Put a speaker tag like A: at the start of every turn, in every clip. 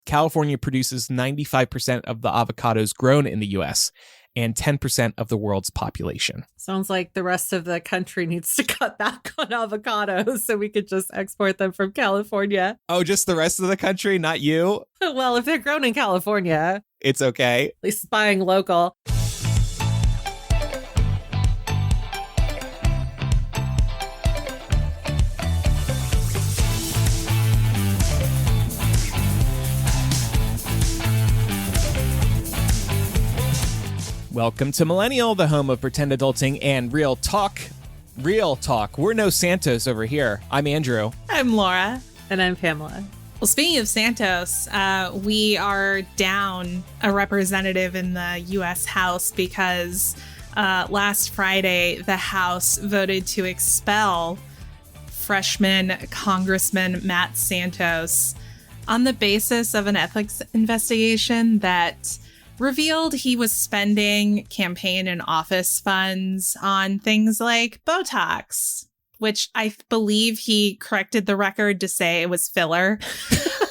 A: California produces 95% of the avocados grown in the U.S. and 10% of the world's population.
B: Sounds like the rest of the country needs to cut back on avocados so we could just export them from California.
A: Oh, just the rest of the country, not you?
B: Well, if they're grown in California,
A: it's okay.
B: At least buying local.
A: Welcome to Millennial, the home of pretend adulting and real talk. Real talk. We're no Santos over here. I'm Andrew.
C: I'm Laura.
B: And I'm Pamela.
C: Well, speaking of Santos, we are down a representative in the U.S. House because last Friday, the House voted to expel freshman Congressman Matt Santos on the basis of an ethics investigation that revealed he was spending campaign and office funds on things like Botox, which I believe he corrected the record to say it was filler.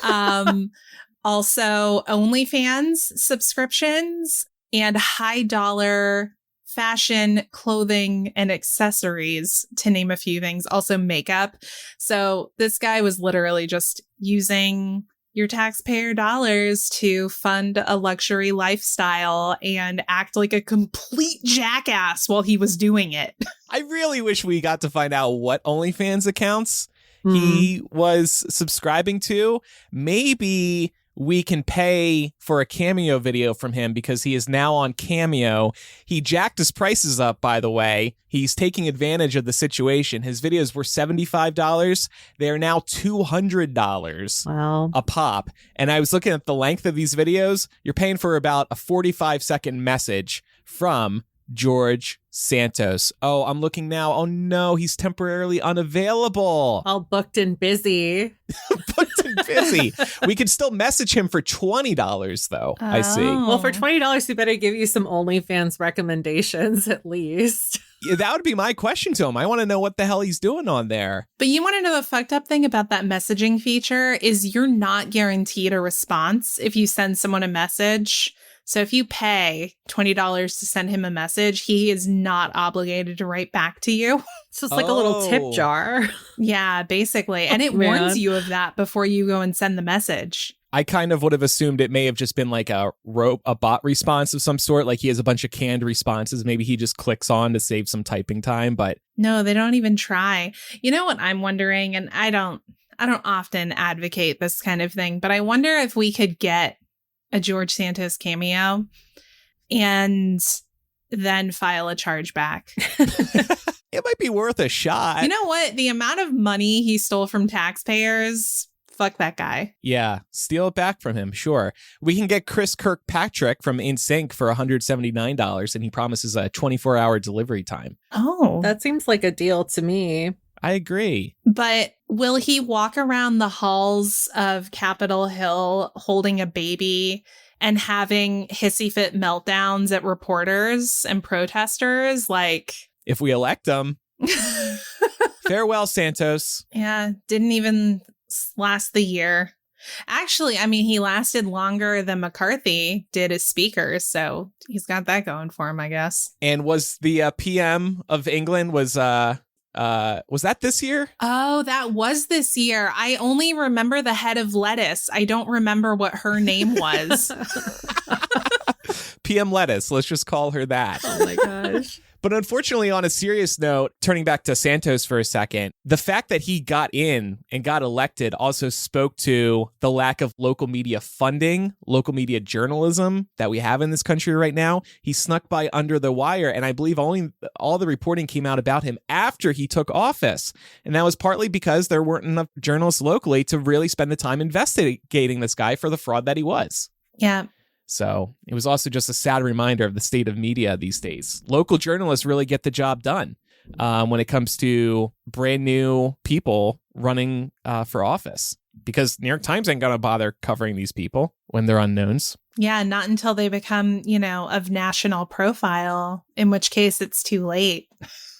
C: Also, OnlyFans subscriptions and high dollar fashion, clothing, and accessories, to name a few things. Also makeup. So this guy was literally just using your taxpayer dollars to fund a luxury lifestyle and act like a complete jackass while he was doing it.
A: I really wish we got to find out what OnlyFans accounts he was subscribing to. Maybe we can pay for a Cameo video from him because he is now on Cameo. He jacked his prices up, by the way. He's taking advantage of the situation. His videos were $75. They are now $200 a pop. And I was looking at the length of these videos. You're paying for about a 45-second message from George Santos. Oh, I'm looking now. Oh no, he's temporarily unavailable.
B: All booked and busy.
A: Booked and busy. We could still message him for $20 though. Oh. I see.
B: Well, for $20, we better give you some OnlyFans recommendations at least.
A: Yeah, that would be my question to him. I want to know what the hell he's doing on there.
C: But you want to know the fucked up thing about that messaging feature is you're not guaranteed a response if you send someone a message. So if you pay $20 to send him a message, he is not obligated to write back to you.
B: It's just like a little tip jar.
C: Yeah, basically. And it warns you of that before you go and send the message.
A: I kind of would have assumed it may have just been like a bot response of some sort. Like he has a bunch of canned responses. Maybe he just clicks on to save some typing time. But
C: no, they don't even try. You know what I'm wondering? And I don't often advocate this kind of thing, but I wonder if we could get a George Santos cameo and then file a chargeback.
A: It might be worth a shot.
C: You know what? The amount of money he stole from taxpayers, fuck that guy.
A: Yeah, steal it back from him, sure. We can get Chris Kirkpatrick from InSync for $179, and he promises a 24-hour delivery time.
C: Oh.
B: That seems like a deal to me.
A: I agree.
C: But will he walk around the halls of Capitol Hill holding a baby and having hissy fit meltdowns at reporters and protesters? Like,
A: if we elect him. Farewell, Santos.
C: Yeah, didn't even last the year. Actually, I mean, he lasted longer than McCarthy did as speaker, so he's got that going for him, I guess.
A: And was the PM of England was that this year?
C: Oh, that was this year. I only remember the head of lettuce. I don't remember what her name was.
A: PM Lettuce. Let's just call her that.
B: Oh my gosh.
A: But unfortunately, on a serious note, turning back to Santos for a second, the fact that he got in and got elected also spoke to the lack of local media funding, local media journalism that we have in this country right now. He snuck by under the wire, and I believe all the reporting came out about him after he took office. And that was partly because there weren't enough journalists locally to really spend the time investigating this guy for the fraud that he was.
C: Yeah.
A: So it was also just a sad reminder of the state of media these days. Local journalists really get the job done when it comes to brand new people running for office. because New York Times ain't going to bother covering these people when they're unknowns.
C: Yeah, not until they become, of national profile, in which case it's too late.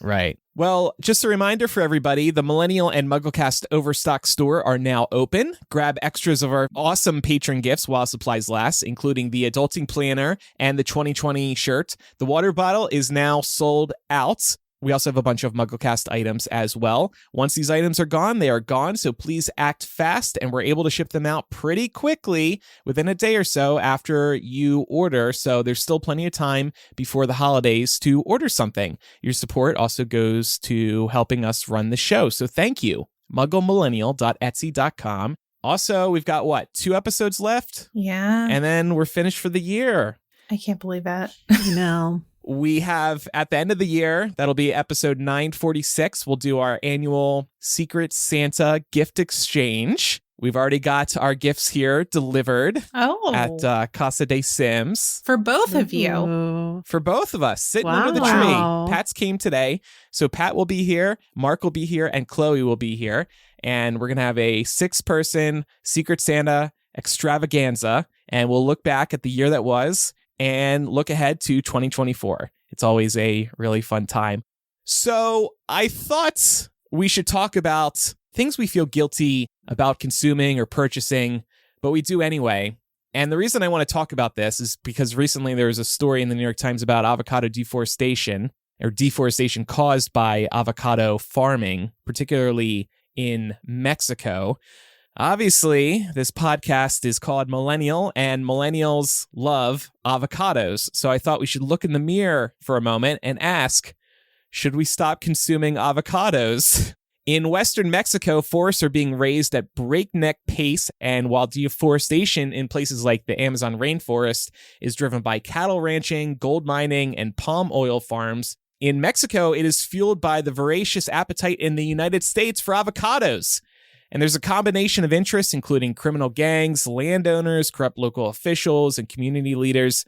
A: Right. Well, just a reminder for everybody, the Millennial and MuggleCast Overstock Store are now open. Grab extras of our awesome patron gifts while supplies last, including the Adulting Planner and the 2020 shirt. The water bottle is now sold out. We also have a bunch of MuggleCast items as well. Once these items are gone, they are gone, so please act fast, and we're able to ship them out pretty quickly within a day or so after you order, so there's still plenty of time before the holidays to order something. Your support also goes to helping us run the show, so thank you. MuggleMillennial.etsy.com. Also, we've got, 2 episodes left?
C: Yeah.
A: And then we're finished for the year.
C: I can't believe it.
B: I know.
A: We have, at the end of the year, that'll be episode 946, we'll do our annual Secret Santa gift exchange. We've already got our gifts here delivered at Casa de Sims.
C: For both of you.
B: Ooh.
A: For both of us, sitting under the
B: Wow.
A: tree. Pat's came today, so Pat will be here, Mark will be here, and Chloe will be here. And we're going to have a 6-person Secret Santa extravaganza, and we'll look back at the year that was and look ahead to 2024. It's always a really fun time. So I thought we should talk about things we feel guilty about consuming or purchasing, but we do anyway. And the reason I want to talk about this is because recently there was a story in the New York Times about avocado deforestation, or deforestation caused by avocado farming, particularly in Mexico. Obviously, this podcast is called Millennial, and millennials love avocados. So I thought we should look in the mirror for a moment and ask, should we stop consuming avocados? In Western Mexico, forests are being raised at breakneck pace, and while deforestation in places like the Amazon rainforest is driven by cattle ranching, gold mining, and palm oil farms, in Mexico, it is fueled by the voracious appetite in the United States for avocados. And there's a combination of interests, including criminal gangs, landowners, corrupt local officials, and community leaders.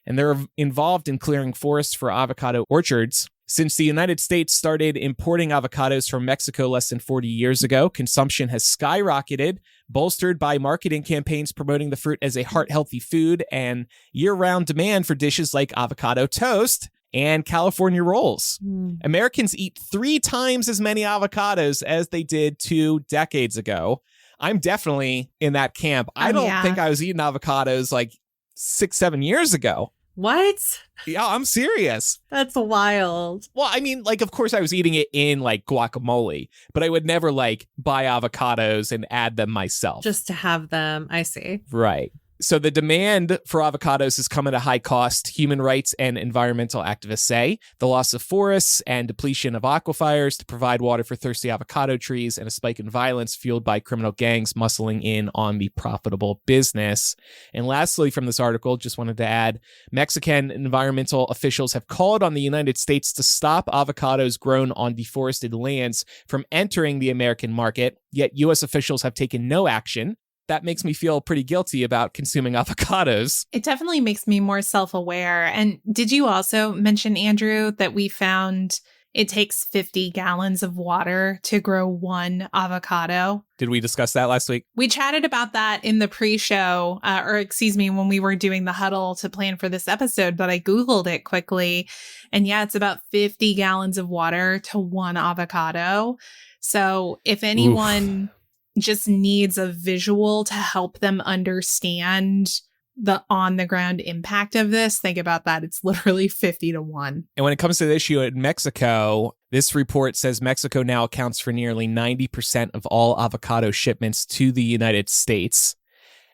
A: And they're involved in clearing forests for avocado orchards. Since the United States started importing avocados from Mexico less than 40 years ago, consumption has skyrocketed, bolstered by marketing campaigns promoting the fruit as a heart-healthy food and year-round demand for dishes like avocado toast and California rolls. Americans eat 3 times as many avocados as they did 2 decades ago. I'm definitely in that camp. I don't think I was eating avocados like 6-7 years ago.
B: What?
A: Yeah, I'm serious.
B: That's wild.
A: Well, I mean, like, of course I was eating it in like guacamole, but I would never like buy avocados and add them myself.
B: Just to have them. I see.
A: Right. So the demand for avocados has come at a high cost, human rights and environmental activists say. The loss of forests and depletion of aquifers to provide water for thirsty avocado trees, and a spike in violence fueled by criminal gangs muscling in on the profitable business. And lastly, from this article, just wanted to add, Mexican environmental officials have called on the United States to stop avocados grown on deforested lands from entering the American market, yet U.S. officials have taken no action. That makes me feel pretty guilty about consuming avocados.
C: It definitely makes me more self-aware. And did you also mention, Andrew, that we found it takes 50 gallons of water to grow 1 avocado?
A: Did we discuss that last week?
C: We chatted about that in the pre-show, when we were doing the huddle to plan for this episode, but I Googled it quickly. And yeah, it's about 50 gallons of water to 1 avocado. So if anyone just needs a visual to help them understand the on-the-ground impact of this, think about that. It's literally 50 to 1.
A: And when it comes to the issue in Mexico, this report says Mexico now accounts for nearly 90% of all avocado shipments to the United States.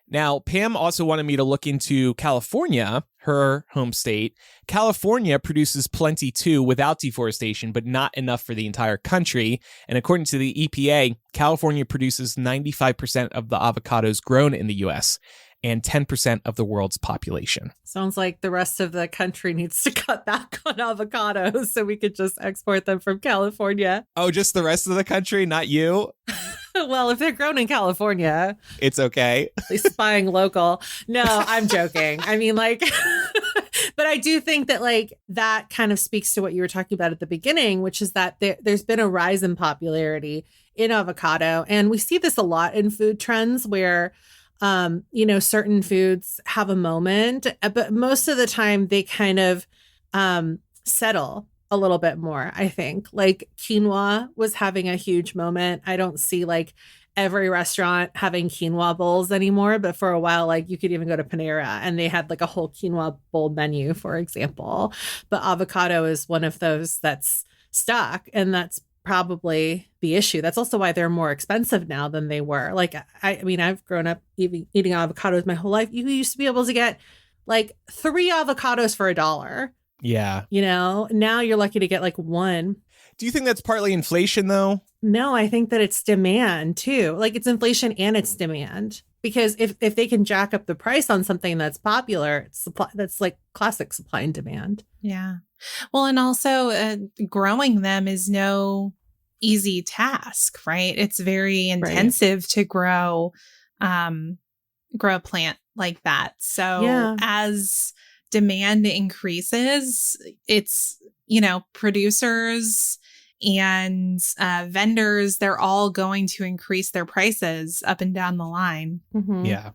A: Now, Pam also wanted me to look into California, her home state. California produces plenty too without deforestation, but not enough for the entire country. And according to the EPA, California produces 95% of the avocados grown in the U.S. and 10% of the world's population.
B: Sounds like the rest of the country needs to cut back on avocados so we could just export them from California.
A: Oh, just the rest of the country, not you?
B: Well, if they're grown in California,
A: it's okay.
B: At least buying local. No, I'm joking. I mean, like, but I do think that like that kind of speaks to what you were talking about at the beginning, which is that there's been a rise in popularity in avocado. And we see this a lot in food trends where, certain foods have a moment, but most of the time they kind of settle a little bit more, I think. Like quinoa was having a huge moment. I don't see like every restaurant having quinoa bowls anymore, but for a while, like you could even go to Panera and they had like a whole quinoa bowl menu, for example. But avocado is one of those that's stuck, and that's probably the issue. That's also why they're more expensive now than they were. Like, I mean, I've grown up eating avocados my whole life. You used to be able to get like 3 avocados for $1.
A: Yeah.
B: Now you're lucky to get like 1.
A: Do you think that's partly inflation, though?
B: No, I think that it's demand, too. Like, it's inflation and it's demand. Because if they can jack up the price on something that's popular, it's that's like classic supply and demand.
C: Yeah. Well, and also growing them is no easy task, right? It's very intensive to grow a plant like that. So as demand increases, it's, producers and vendors, they're all going to increase their prices up and down the line.
B: Mm-hmm.
A: Yeah.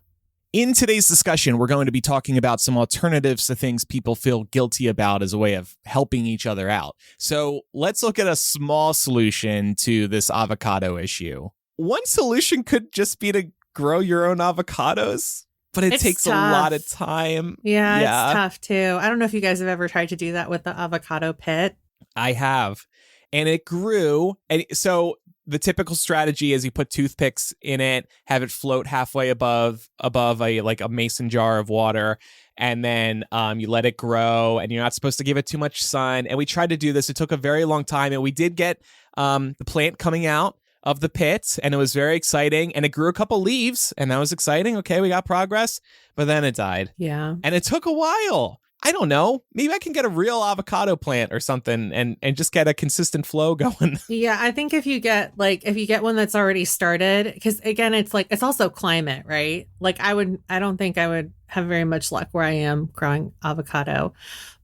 A: In today's discussion, we're going to be talking about some alternatives to things people feel guilty about as a way of helping each other out. So let's look at a small solution to this avocado issue. One solution could just be to grow your own avocados, but it takes
B: tough.
A: a lot of time.
B: Yeah, it's tough too. I don't know if you guys have ever tried to do that with the avocado pit.
A: I have. And it grew. And so the typical strategy is you put toothpicks in it, have it float halfway above a mason jar of water, and then you let it grow, and you're not supposed to give it too much sun. And we tried to do this. It took a very long time, and we did get the plant coming out of the pit, and it was very exciting, and it grew a couple leaves, and that was exciting. Okay, we got progress, but then it died.
B: Yeah.
A: And it took a while. I don't know. Maybe I can get a real avocado plant or something and just get a consistent flow going.
B: Yeah, I think if you get one that's already started, because again, it's also climate, right? Like I don't think I would have very much luck where I am growing avocado.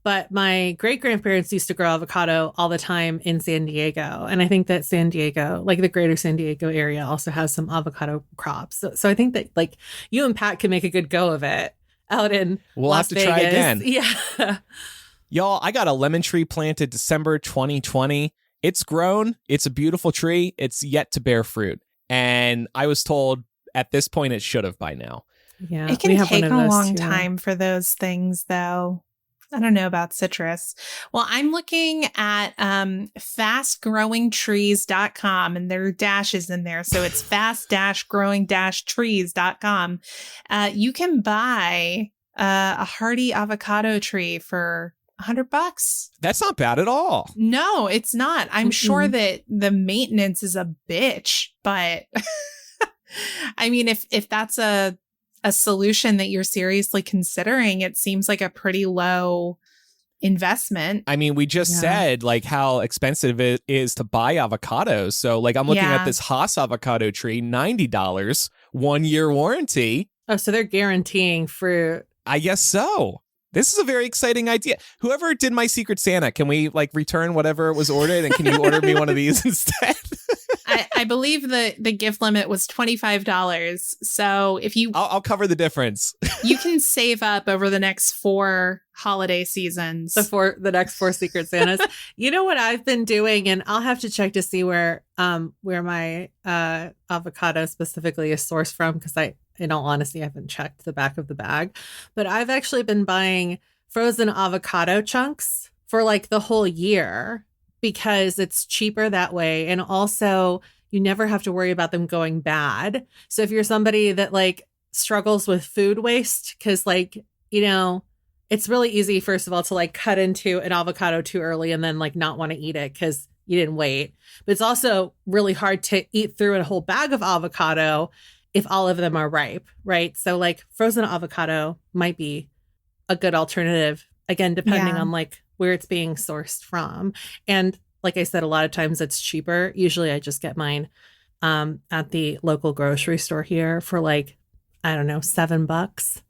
B: But my great grandparents used to grow avocado all the time in San Diego. And I think that San Diego, like the greater San Diego area, also has some avocado crops. So I think that like you and Pat can make a good go of it out in Las Vegas.
A: Try again.
B: Yeah.
A: Y'all, I got a lemon tree planted December 2020. It's grown. It's a beautiful tree. It's yet to bear fruit. And I was told at this point it should have by now.
B: Yeah.
C: It can take a long time for those things, though. I don't know about citrus. Well, I'm looking at fastgrowingtrees.com, and there are dashes in there. So it's fast-growing-trees.com. You can buy a hardy avocado tree for $100.
A: That's not bad at all.
C: No, it's not. I'm sure that the maintenance is a bitch, but I mean, if that's a solution that you're seriously considering, it seems like a pretty low investment.
A: I mean, we just said like how expensive it is to buy avocados. So like I'm looking at this Haas avocado tree, $90, 1-year warranty.
B: Oh, so they're guaranteeing fruit.
A: I guess so. This is a very exciting idea. Whoever did my Secret Santa, can we like return whatever was ordered, and can you order me one of these instead?
C: I believe the gift limit was $25. So if you...
A: I'll cover the difference.
C: You can save up over the next 4 holiday seasons.
B: The next 4 Secret Santas. You know what I've been doing, and I'll have to check to see where my avocado specifically is sourced from, because in all honesty, I haven't checked the back of the bag. But I've actually been buying frozen avocado chunks for like the whole year, because it's cheaper that way. And also you never have to worry about them going bad. So if you're somebody that like struggles with food waste, because like, it's really easy, first of all, to like cut into an avocado too early and then like not want to eat it because you didn't wait. But it's also really hard to eat through a whole bag of avocado if all of them are ripe, right? So like frozen avocado might be a good alternative, again, depending on like where it's being sourced from. And like I said, a lot of times it's cheaper. Usually I just get mine at the local grocery store here for like, I don't know, $7,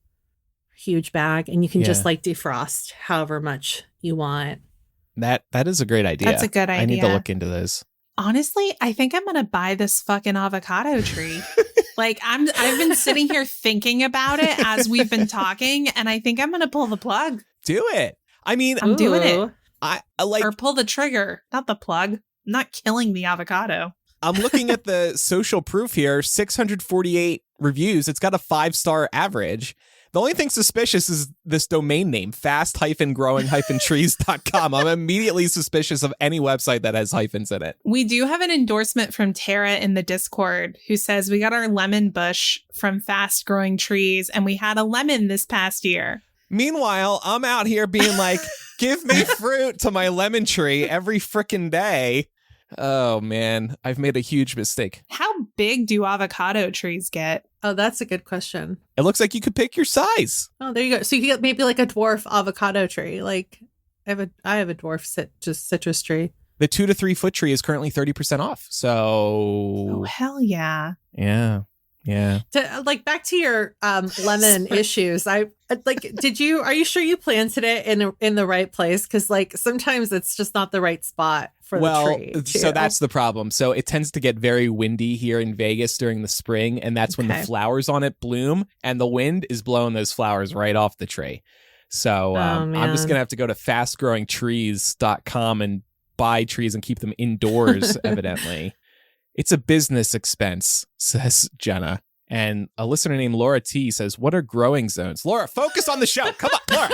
B: huge bag. And you can just like defrost however much you want.
A: That is a great idea.
C: That's a good idea.
A: I need to look into this.
C: Honestly, I think I'm gonna buy this fucking avocado tree. Like I've been sitting here thinking about it as we've been talking, and I think I'm gonna pull the plug.
A: Do it. I mean,
C: I'm doing it.
A: I like,
C: or pull the trigger, not the plug. I'm not killing the avocado.
A: I'm looking at the social proof here, 648 reviews. It's got a 5-star average. The only thing suspicious is this domain name, fast-growing-trees.com. I'm immediately suspicious of any website that has hyphens in it.
C: We do have an endorsement from Tara in the Discord who says we got our lemon bush from Fast Growing Trees and we had a lemon this past year.
A: Meanwhile, I'm out here being like, give me fruit to my lemon tree every frickin' day. Oh, man, I've made a huge mistake.
C: How big do avocado trees get?
B: Oh, that's a good question.
A: It looks like you could pick your size.
B: Oh, there you go. So you get maybe like a dwarf avocado tree. Like I have a dwarf citrus tree.
A: The 2 to 3 foot tree is currently 30% off. So,
C: oh hell yeah,
A: yeah.
B: Like back to your lemon issues. I like. Are you sure you planted it in the right place? Because like sometimes it's just not the right spot for the tree.
A: So that's the problem. So it tends to get very windy here in Vegas during the spring, and that's when the flowers on it bloom, and the wind is blowing those flowers right off the tree. So I'm just gonna have to go to fastgrowingtrees.com and buy trees and keep them indoors. Evidently. It's a business expense, says Jenna. And a listener named Laura T says, what are growing zones? Laura, focus on the show. Come on, Laura.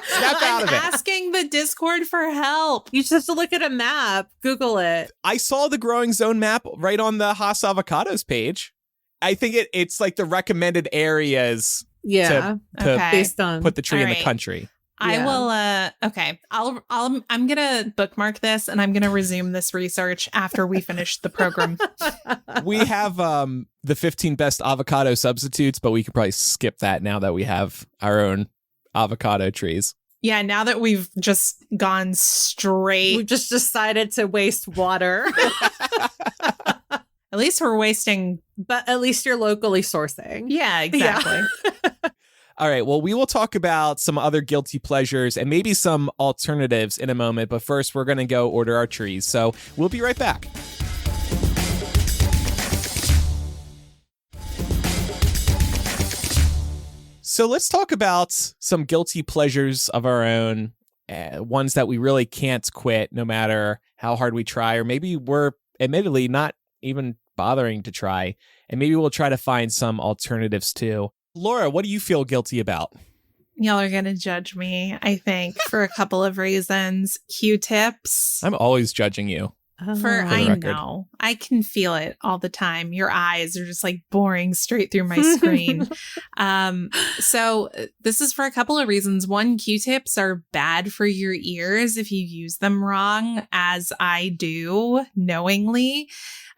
A: Snap out of it.
C: I'm asking the Discord for help.
B: You just have to look at a map. Google it.
A: I saw the growing zone map right on the Haas Avocados page. I think it's like the recommended areas to
B: based on
A: put the tree in the country.
C: I will, okay. I'm going to bookmark this and I'm going to resume this research after we finish the program.
A: We have the 15 best avocado substitutes, but we could probably skip that now that we have our own avocado trees.
C: Yeah, now that we've just gone straight.
B: We've just decided to waste water.
C: At least we're wasting.
B: But at least you're locally sourcing.
C: Yeah, exactly.
B: Yeah.
A: All right, well, we will talk about some other guilty pleasures and maybe some alternatives in a moment. But first, we're going to go order our trees. So we'll be right back. So let's talk about some guilty pleasures of our own, ones that we really can't quit no matter how hard we try, or maybe we're admittedly not even bothering to try. And maybe we'll try to find some alternatives too. Laura, what do you feel guilty about?
C: Y'all are going to judge me, I think, for a couple of reasons. Q-tips.
A: I'm always judging you.
C: I know. I can feel it all the time. Your eyes are just like boring straight through my screen. So this is for a couple of reasons. One, Q-tips are bad for your ears if you use them wrong, as I do knowingly.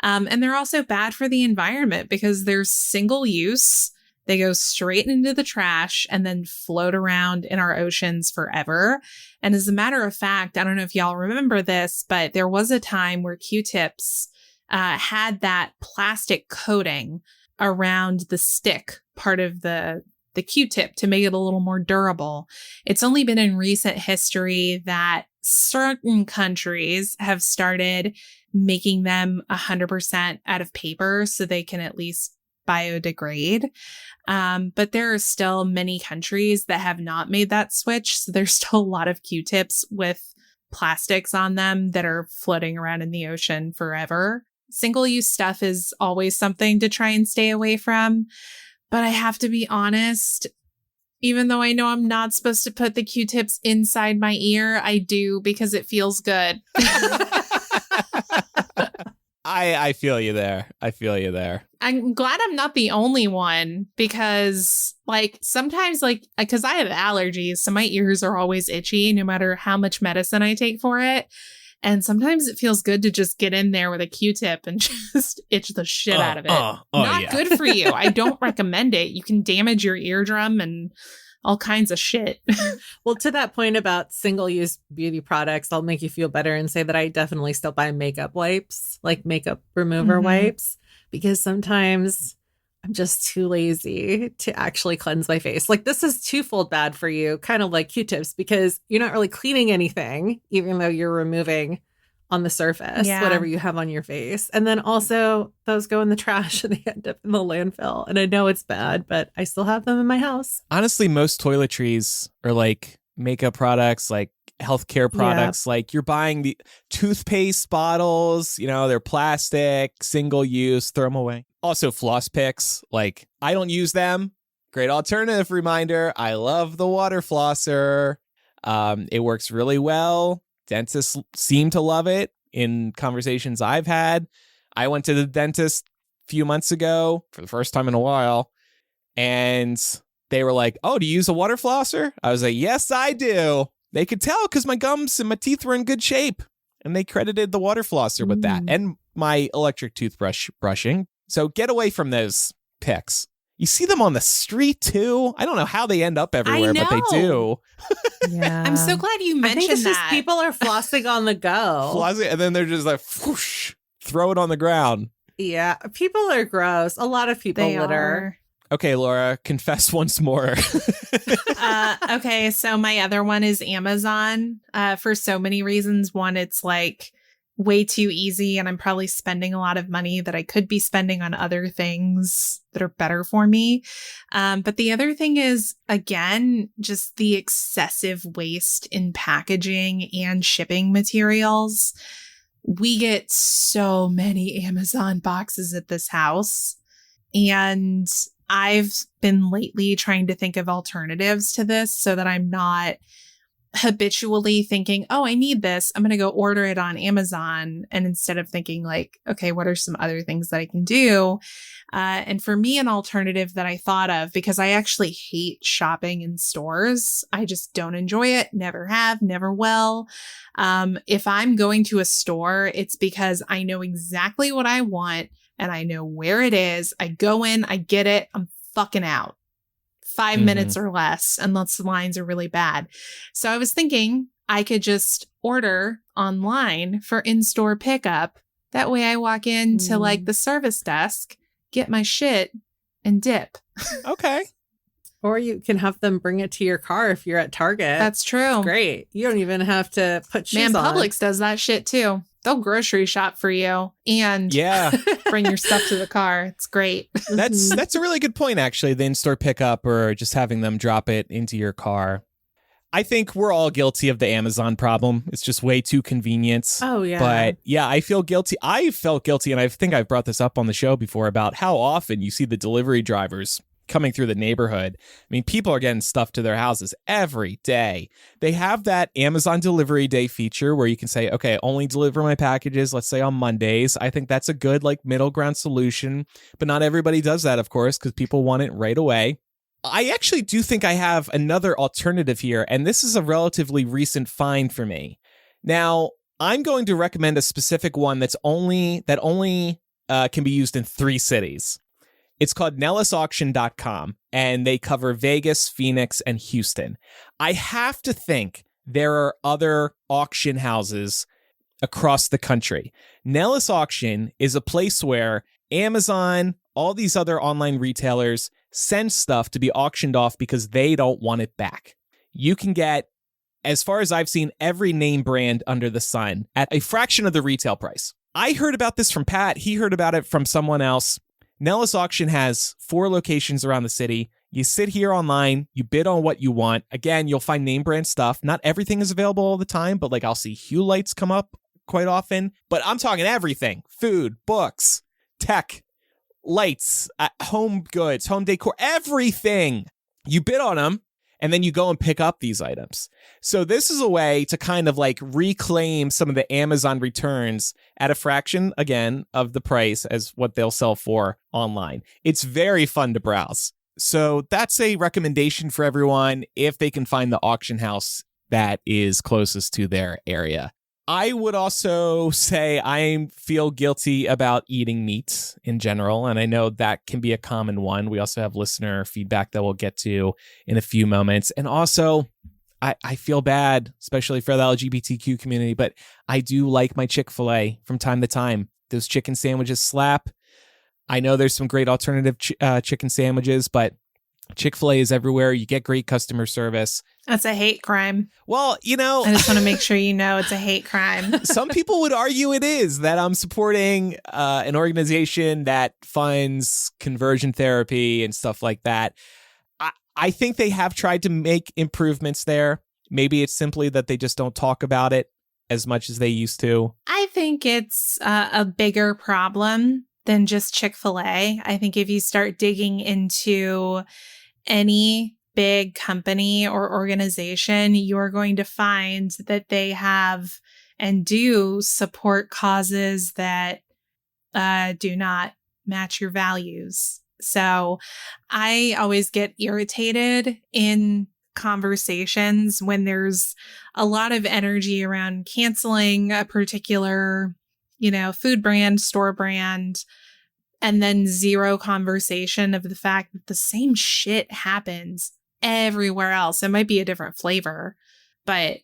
C: And they're also bad for the environment because they're single use. They go straight into the trash and then float around in our oceans forever. And as a matter of fact, I don't know if y'all remember this, but there was a time where Q-tips had that plastic coating around the stick part of the Q-tip to make it a little more durable. It's only been in recent history that certain countries have started making them 100% out of paper so they can at least biodegrade. But there are still many countries that have not made that switch. So there's still a lot of Q-tips with plastics on them that are floating around in the ocean forever. Single-use stuff is always something to try and stay away from. But I have to be honest, even though I know I'm not supposed to put the Q-tips inside my ear, I do because it feels good.
A: I feel you there.
C: I'm glad I'm not the only one because sometimes because I have allergies, so my ears are always itchy no matter how much medicine I take for it. And sometimes it feels good to just get in there with a Q-tip and just itch the shit out of it. Not good for you. I don't recommend it. You can damage your eardrum and all kinds of shit.
B: Well, to that point about single-use beauty products, I'll make you feel better and say that I definitely still buy makeup wipes, like makeup remover wipes, because sometimes I'm just too lazy to actually cleanse my face. Like this is twofold bad for you, kind of like Q-tips, because you're not really cleaning anything, even though you're removing on the surface,
C: Yeah.
B: whatever you have on your face. And then also those go in the trash and they end up in the landfill. And I know it's bad, but I still have them in my house.
A: Honestly, most toiletries are like makeup products, like healthcare products. Like you're buying the toothpaste bottles, they're plastic, single use, throw them away. Also floss picks, like I don't use them. Great alternative reminder. I love the water flosser. It works really well. Dentists seem to love it in conversations I've had. I went to the dentist a few months ago for the first time in a while, and they were like, "Oh, do you use a water flosser?" I was like, "Yes, I do." They could tell because my gums and my teeth were in good shape, and they credited the water flosser with that and my electric toothbrush brushing. So get away from those picks. You see them on the street too. I don't know how they end up everywhere, but they do.
B: Yeah.
C: I'm so glad you
B: I think
C: mentioned
B: it's just
C: that.
B: people are flossing on the go.
A: Flossing, and then they're just like, whoosh, throw it on the ground.
B: Yeah. People are gross. A lot of people
C: They
B: litter.
C: are.
A: Okay, Laura, confess once more.
C: Okay, so my other one is Amazon for so many reasons. One, it's like way too easy, and I'm probably spending a lot of money that I could be spending on other things that are better for me. But the other thing is, again, just the excessive waste in packaging and shipping materials. We get so many Amazon boxes at this house, and I've been lately trying to think of alternatives to this so that I'm not habitually thinking, oh, I need this, I'm going to go order it on Amazon. And instead of thinking like, okay, what are some other things that I can do? And for me, an alternative that I thought of, because I actually hate shopping in stores. I just don't enjoy it. Never have, never will. If I'm going to a store, it's because I know exactly what I want and I know where it is. I go in, I get it, I'm fucking out. 5 minutes or less, unless the lines are really bad. So I was thinking I could just order online for in-store pickup. That way I walk into like the service desk, get my shit, and dip.
A: Okay.
B: Or you can have them bring it to your car if you're at Target.
C: That's true.
B: Great. You don't even have to put shoes
C: Man,
B: on.
C: Publix does that shit too. They'll grocery shop for you and bring your stuff to the car. It's great.
A: That's a really good point, actually, the in-store pickup or just having them drop it into your car. I think we're all guilty of the Amazon problem. It's just way too convenient.
B: Oh, yeah.
A: But yeah, I feel guilty. I felt guilty, and I think I've brought this up on the show before about how often you see the delivery drivers coming through the neighborhood. I mean, people are getting stuff to their houses every day. They have that Amazon delivery day feature where you can say, okay, only deliver my packages, let's say on Mondays. I think that's a good like middle ground solution, but not everybody does that, of course, because people want it right away. I actually do think I have another alternative here, and this is a relatively recent find for me. Now, I'm going to recommend a specific one that only can be used in 3 cities. It's called nellisauction.com, and they cover Vegas, Phoenix, and Houston. I have to think there are other auction houses across the country. Nellis Auction is a place where Amazon, all these other online retailers send stuff to be auctioned off because they don't want it back. You can get, as far as I've seen, every name brand under the sun at a fraction of the retail price. I heard about this from Pat. He heard about it from someone else. Nellis Auction has 4 locations around the city. You sit here online, you bid on what you want. Again, you'll find name brand stuff. Not everything is available all the time, but like I'll see Hue lights come up quite often. But I'm talking everything: food, books, tech, lights, home goods, home decor, everything. You bid on them, and then you go and pick up these items. So this is a way to kind of like reclaim some of the Amazon returns at a fraction, again, of the price as what they'll sell for online. It's very fun to browse. So that's a recommendation for everyone if they can find the auction house that is closest to their area. I would also say I feel guilty about eating meat in general, and I know that can be a common one. We also have listener feedback that we'll get to in a few moments. And also, I feel bad, especially for the LGBTQ community, but I do like my Chick-fil-A from time to time. Those chicken sandwiches slap. I know there's some great alternative chicken sandwiches, but Chick-fil-A is everywhere. You get great customer service.
C: That's a hate crime.
A: Well,
C: I just want to make sure you know it's a hate crime.
A: some people would argue it is, that I'm supporting an organization that funds conversion therapy and stuff like that. I think they have tried to make improvements there. Maybe it's simply that they just don't talk about it as much as they used to.
C: I think it's a bigger problem than just Chick-fil-A. I think if you start digging into any big company or organization, you're going to find that they have and do support causes that do not match your values. So I always get irritated in conversations when there's a lot of energy around canceling a particular, food brand, store brand, and then zero conversation of the fact that the same shit happens everywhere else. It might be a different flavor, but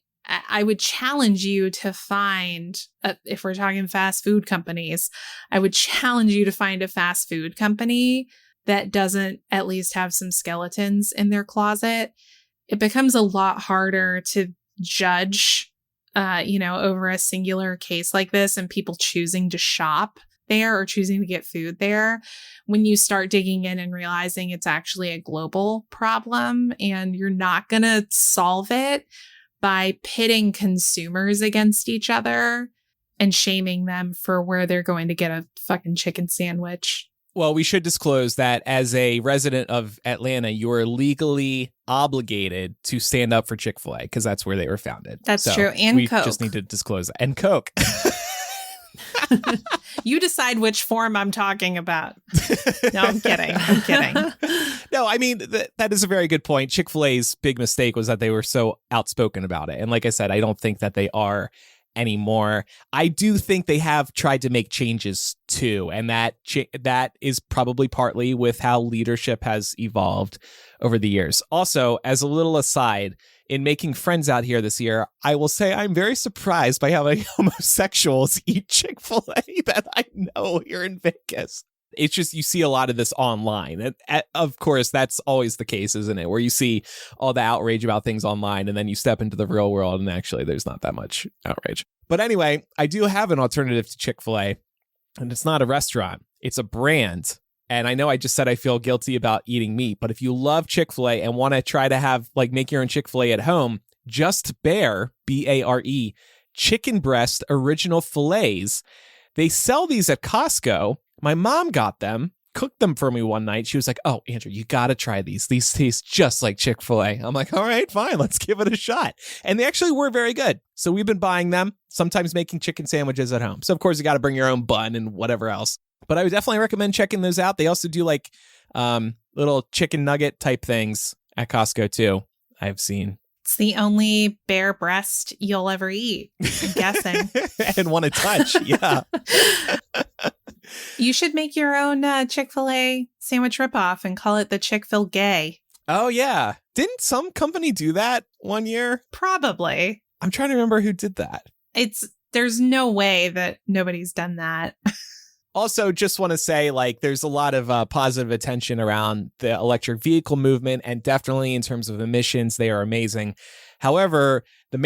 C: I would challenge you to find, if we're talking fast food companies, I would challenge you to find a fast food company that doesn't at least have some skeletons in their closet. It becomes a lot harder to judge, over a singular case like this and people choosing to shop there or choosing to get food there when you start digging in and realizing it's actually a global problem, and you're not going to solve it by pitting consumers against each other and shaming them for where they're going to get a fucking chicken sandwich.
A: Well, we should disclose that as a resident of Atlanta, you are legally obligated to stand up for Chick-fil-A because that's where they were founded.
C: That's true. And
A: we
C: Coke.
A: Just need to disclose that. And Coke.
C: You decide which form I'm talking about. No, I'm kidding.
A: No, I mean, that is a very good point. Chick-fil-A's big mistake was that they were so outspoken about it. And like I said, I don't think that they are anymore. I do think they have tried to make changes too. And that is probably partly with how leadership has evolved over the years. Also, as a little aside, in making friends out here this year, I will say I'm very surprised by how many homosexuals eat Chick-fil-A that I know here in Vegas. It's just you see a lot of this online. And of course, that's always the case, isn't it? Where you see all the outrage about things online and then you step into the real world and actually there's not that much outrage. But anyway, I do have an alternative to Chick-fil-A, and it's not a restaurant. It's a brand. And I know I just said I feel guilty about eating meat, but if you love Chick-fil-A and want to try to have make your own Chick-fil-A at home, Just Bare, B-A-R-E, chicken breast original fillets. They sell these at Costco. My mom got them, cooked them for me one night. She was like, "Oh, Andrew, you got to try these. These taste just like Chick-fil-A." I'm like, "All right, fine. Let's give it a shot." And they actually were very good. So we've been buying them, sometimes making chicken sandwiches at home. So, of course, you got to bring your own bun and whatever else. But I would definitely recommend checking those out. They also do little chicken nugget type things at Costco too, I've seen.
C: It's the only bare breast you'll ever eat, I'm guessing.
A: And want to touch, yeah.
C: You should make your own Chick-fil-A sandwich ripoff and call it the Chick-fil-Gay.
A: Oh, yeah. Didn't some company do that one year?
C: Probably.
A: I'm trying to remember who did that.
C: There's no way that nobody's done that.
A: Also, just want to say, there's a lot of positive attention around the electric vehicle movement, and definitely in terms of emissions, they are amazing. However, the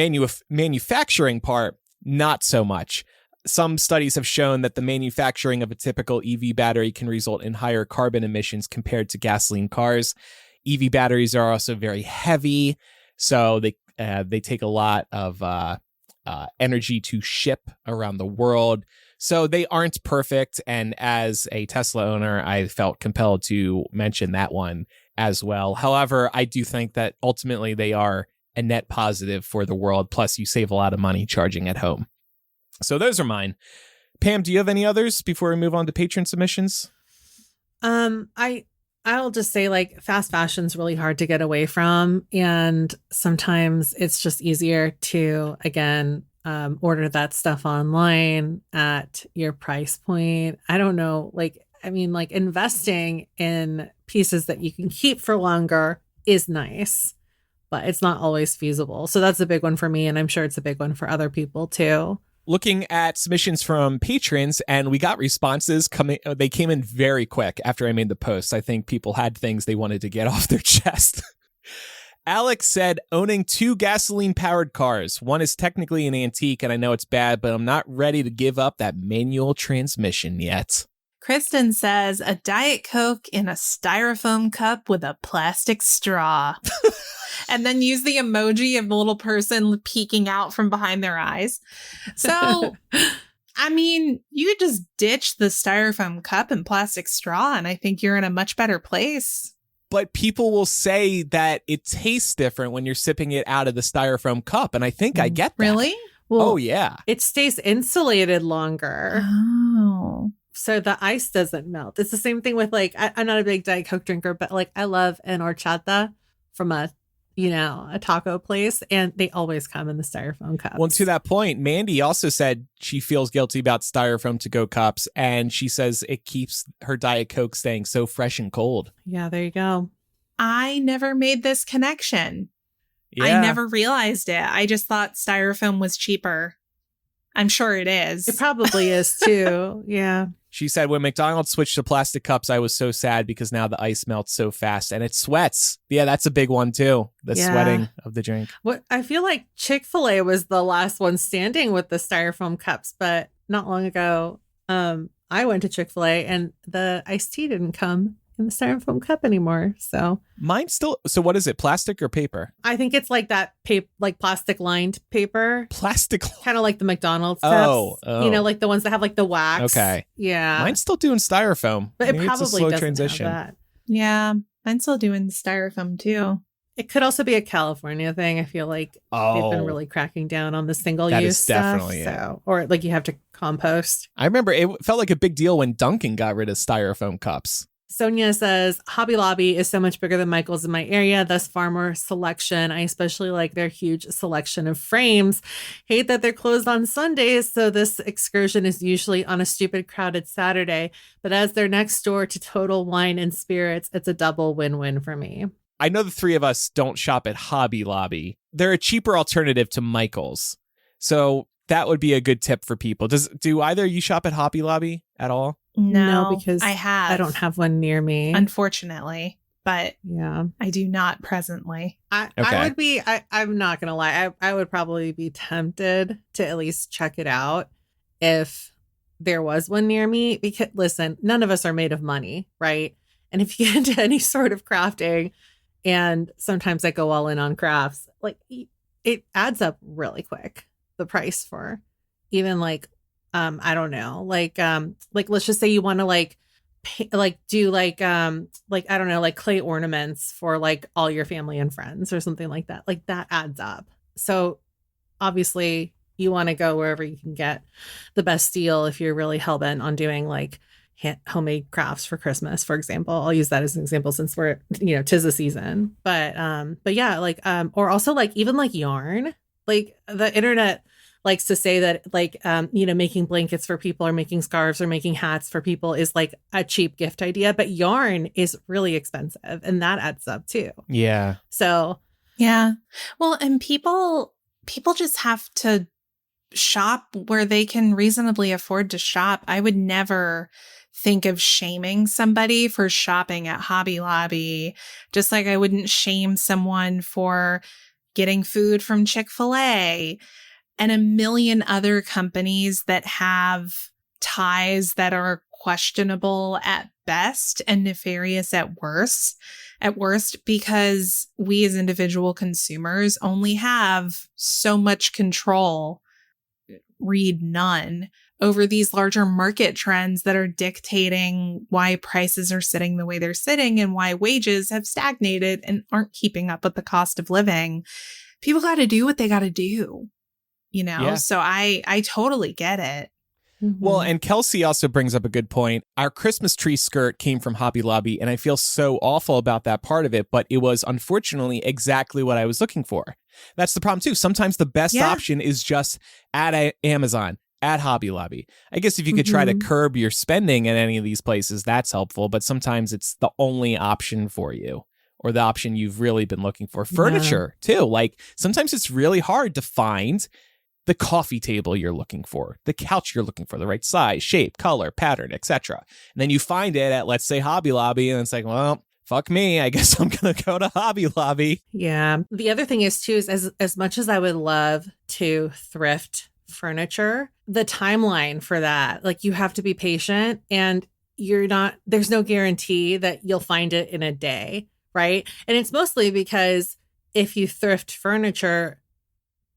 A: manufacturing part, not so much. Some studies have shown that the manufacturing of a typical EV battery can result in higher carbon emissions compared to gasoline cars. EV batteries are also very heavy, so they take a lot of energy to ship around the world. So they aren't perfect. And as a Tesla owner, I felt compelled to mention that one as well. However, I do think that ultimately they are a net positive for the world. Plus, you save a lot of money charging at home. So those are mine. Pam, do you have any others before we move on to patron submissions?
B: I'll just say fast fashion's really hard to get away from. And sometimes it's just easier to, again, order that stuff online at your price point. I don't know. Investing in pieces that you can keep for longer is nice, but it's not always feasible. So that's a big one for me. And I'm sure it's a big one for other people too.
A: looking at submissions from patrons, and we got responses coming. They came in very quick after I made the post. I think people had things they wanted to get off their chest. Alex said, owning 2 gasoline-powered cars. One is technically an antique, and I know it's bad, but I'm not ready to give up that manual transmission yet.
C: Kristen says, a Diet Coke in a styrofoam cup with a plastic straw. And then use the emoji of the little person peeking out from behind their eyes. So, I mean, you could just ditch the styrofoam cup and plastic straw, and I think you're in a much better place.
A: But people will say that it tastes different when you're sipping it out of the styrofoam cup, and I think I get that.
C: Really?
B: Well,
A: oh, yeah.
B: It stays insulated longer.
C: Oh.
B: So the ice doesn't melt. It's the same thing with like, I'm not a big Diet Coke drinker, but like I love an horchata from a taco place, and they always come in the styrofoam cups.
A: Well, to that point, Mandy also said she feels guilty about styrofoam to-go cups, and she says it keeps her Diet Coke staying so fresh and cold.
B: Yeah, there you go.
C: I never made this connection.
A: Yeah.
C: I never realized it. I just thought styrofoam was cheaper. I'm sure it is.
B: It probably is too. Yeah.
A: She said, when McDonald's switched to plastic cups, I was so sad because now the ice melts so fast and it sweats. Yeah, that's a big one too. The sweating of the drink.
B: What I feel like Chick-fil-A was the last one standing with the styrofoam cups, but not long ago, I went to Chick-fil-A and the iced tea didn't come in the styrofoam cup anymore. So
A: mine still. So what is it? Plastic or paper?
B: I think it's like that paper, like plastic lined paper.
A: Plastic.
B: Kind of like the McDonald's cups.
A: Oh.
B: You know, like the ones that have like the wax.
A: Okay.
B: Yeah.
A: Mine's still doing styrofoam.
B: But it
A: Maybe
B: probably
A: it's a slow
B: doesn't
A: transition.
B: have that.
C: Yeah, I'm still doing styrofoam too.
B: It could also be a California thing. I feel like they've been really cracking down on the single use stuff.
A: Definitely it.
B: So, or like you have to compost.
A: I remember it felt like a big deal when Dunkin' got rid of styrofoam cups.
B: Sonia says, Hobby Lobby is so much bigger than Michael's in my area, thus far more selection. I especially like their huge selection of frames. Hate that they're closed on Sundays, so this excursion is usually on a stupid crowded Saturday. But as they're next door to Total Wine and Spirits, it's a double win-win for me.
A: I know the three of us don't shop at Hobby Lobby. They're a cheaper alternative to Michael's. So that would be a good tip for people. Do either of you shop at Hobby Lobby at all?
C: No,
B: because
C: I
B: don't have one near me.
C: Unfortunately, but
B: yeah,
C: I do not presently.
B: I would be, I'm not going to lie. I would probably be tempted to at least check it out if there was one near me. Because listen, none of us are made of money, right? And if you get into any sort of crafting, and sometimes I go all in on crafts, like it adds up really quick. The price for even like, I don't know, like let's just say you want to do I don't know, like clay ornaments for like all your family and friends or something like that. Like that adds up. So obviously you want to go wherever you can get the best deal if you're really hell-bent on doing like homemade crafts for Christmas, for example. I'll use that as an example since we're, 'tis the season. But yeah, like or also like even like yarn. Like the internet likes to say that like, making blankets for people or making scarves or making hats for people is like a cheap gift idea, but yarn is really expensive and that adds up too.
A: Yeah.
B: So.
C: Yeah. Well, and people just have to shop where they can reasonably afford to shop. I would never think of shaming somebody for shopping at Hobby Lobby, just like I wouldn't shame someone for getting food from Chick-fil-A and a million other companies that have ties that are questionable at best and nefarious at worst, because we as individual consumers only have so much control, read none, over these larger market trends that are dictating why prices are sitting the way they're sitting and why wages have stagnated and aren't keeping up with the cost of living. People got to do what they got to do, Yeah. So I totally get it.
A: Well, and Kelsey also brings up a good point. Our Christmas tree skirt came from Hobby Lobby, and I feel so awful about that part of it, but it was unfortunately exactly what I was looking for. That's the problem too. Sometimes the best option is just at Amazon, at Hobby Lobby. I guess if you could try to curb your spending at any of these places, that's helpful, but sometimes it's the only option for you or the option you've really been looking for. Furniture too. Like sometimes it's really hard to find the coffee table you're looking for, the couch you're looking for, the right size, shape, color, pattern, etc. And then you find it at, let's say, Hobby Lobby, and it's like, well, fuck me, I guess I'm going to go to Hobby Lobby.
B: Yeah. The other thing is, too, is as much as I would love to thrift furniture, the timeline for that, like, you have to be patient, and there's no guarantee that you'll find it in a day, right? And it's mostly because if you thrift furniture,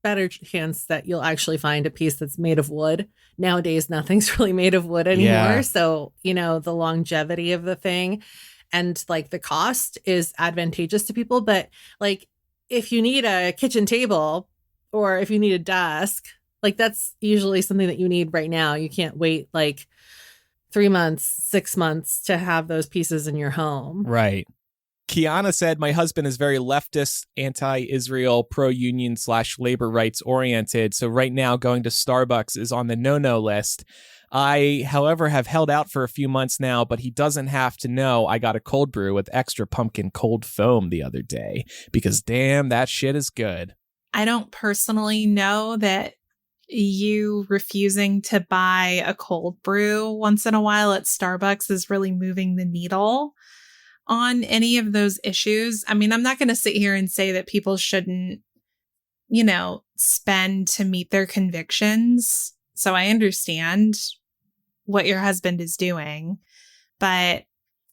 B: better chance that you'll actually find a piece that's made of wood. Nowadays, nothing's really made of wood anymore.
A: Yeah.
B: So, the longevity of the thing and like the cost is advantageous to people. But like, if you need a kitchen table or if you need a desk, like, that's usually something that you need right now. You can't wait like 3 months, 6 months to have those pieces in your home.
A: Right. Kiana said, my husband is very leftist, anti-Israel, pro-union / labor rights oriented. So right now going to Starbucks is on the no-no list. I, however, have held out for a few months now, but he doesn't have to know I got a cold brew with extra pumpkin cold foam the other day because damn, that shit is good.
C: I don't personally know that you refusing to buy a cold brew once in a while at Starbucks is really moving the needle on any of those issues. I mean, I'm not going to sit here and say that people shouldn't, spend to meet their convictions. So I understand what your husband is doing, but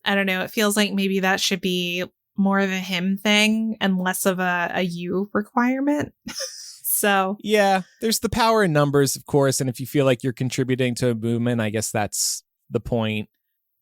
C: I don't know. It feels like maybe that should be more of a him thing and less of a you requirement. So
A: yeah, there's the power in numbers, of course. And if you feel like you're contributing to a movement, I guess that's the point.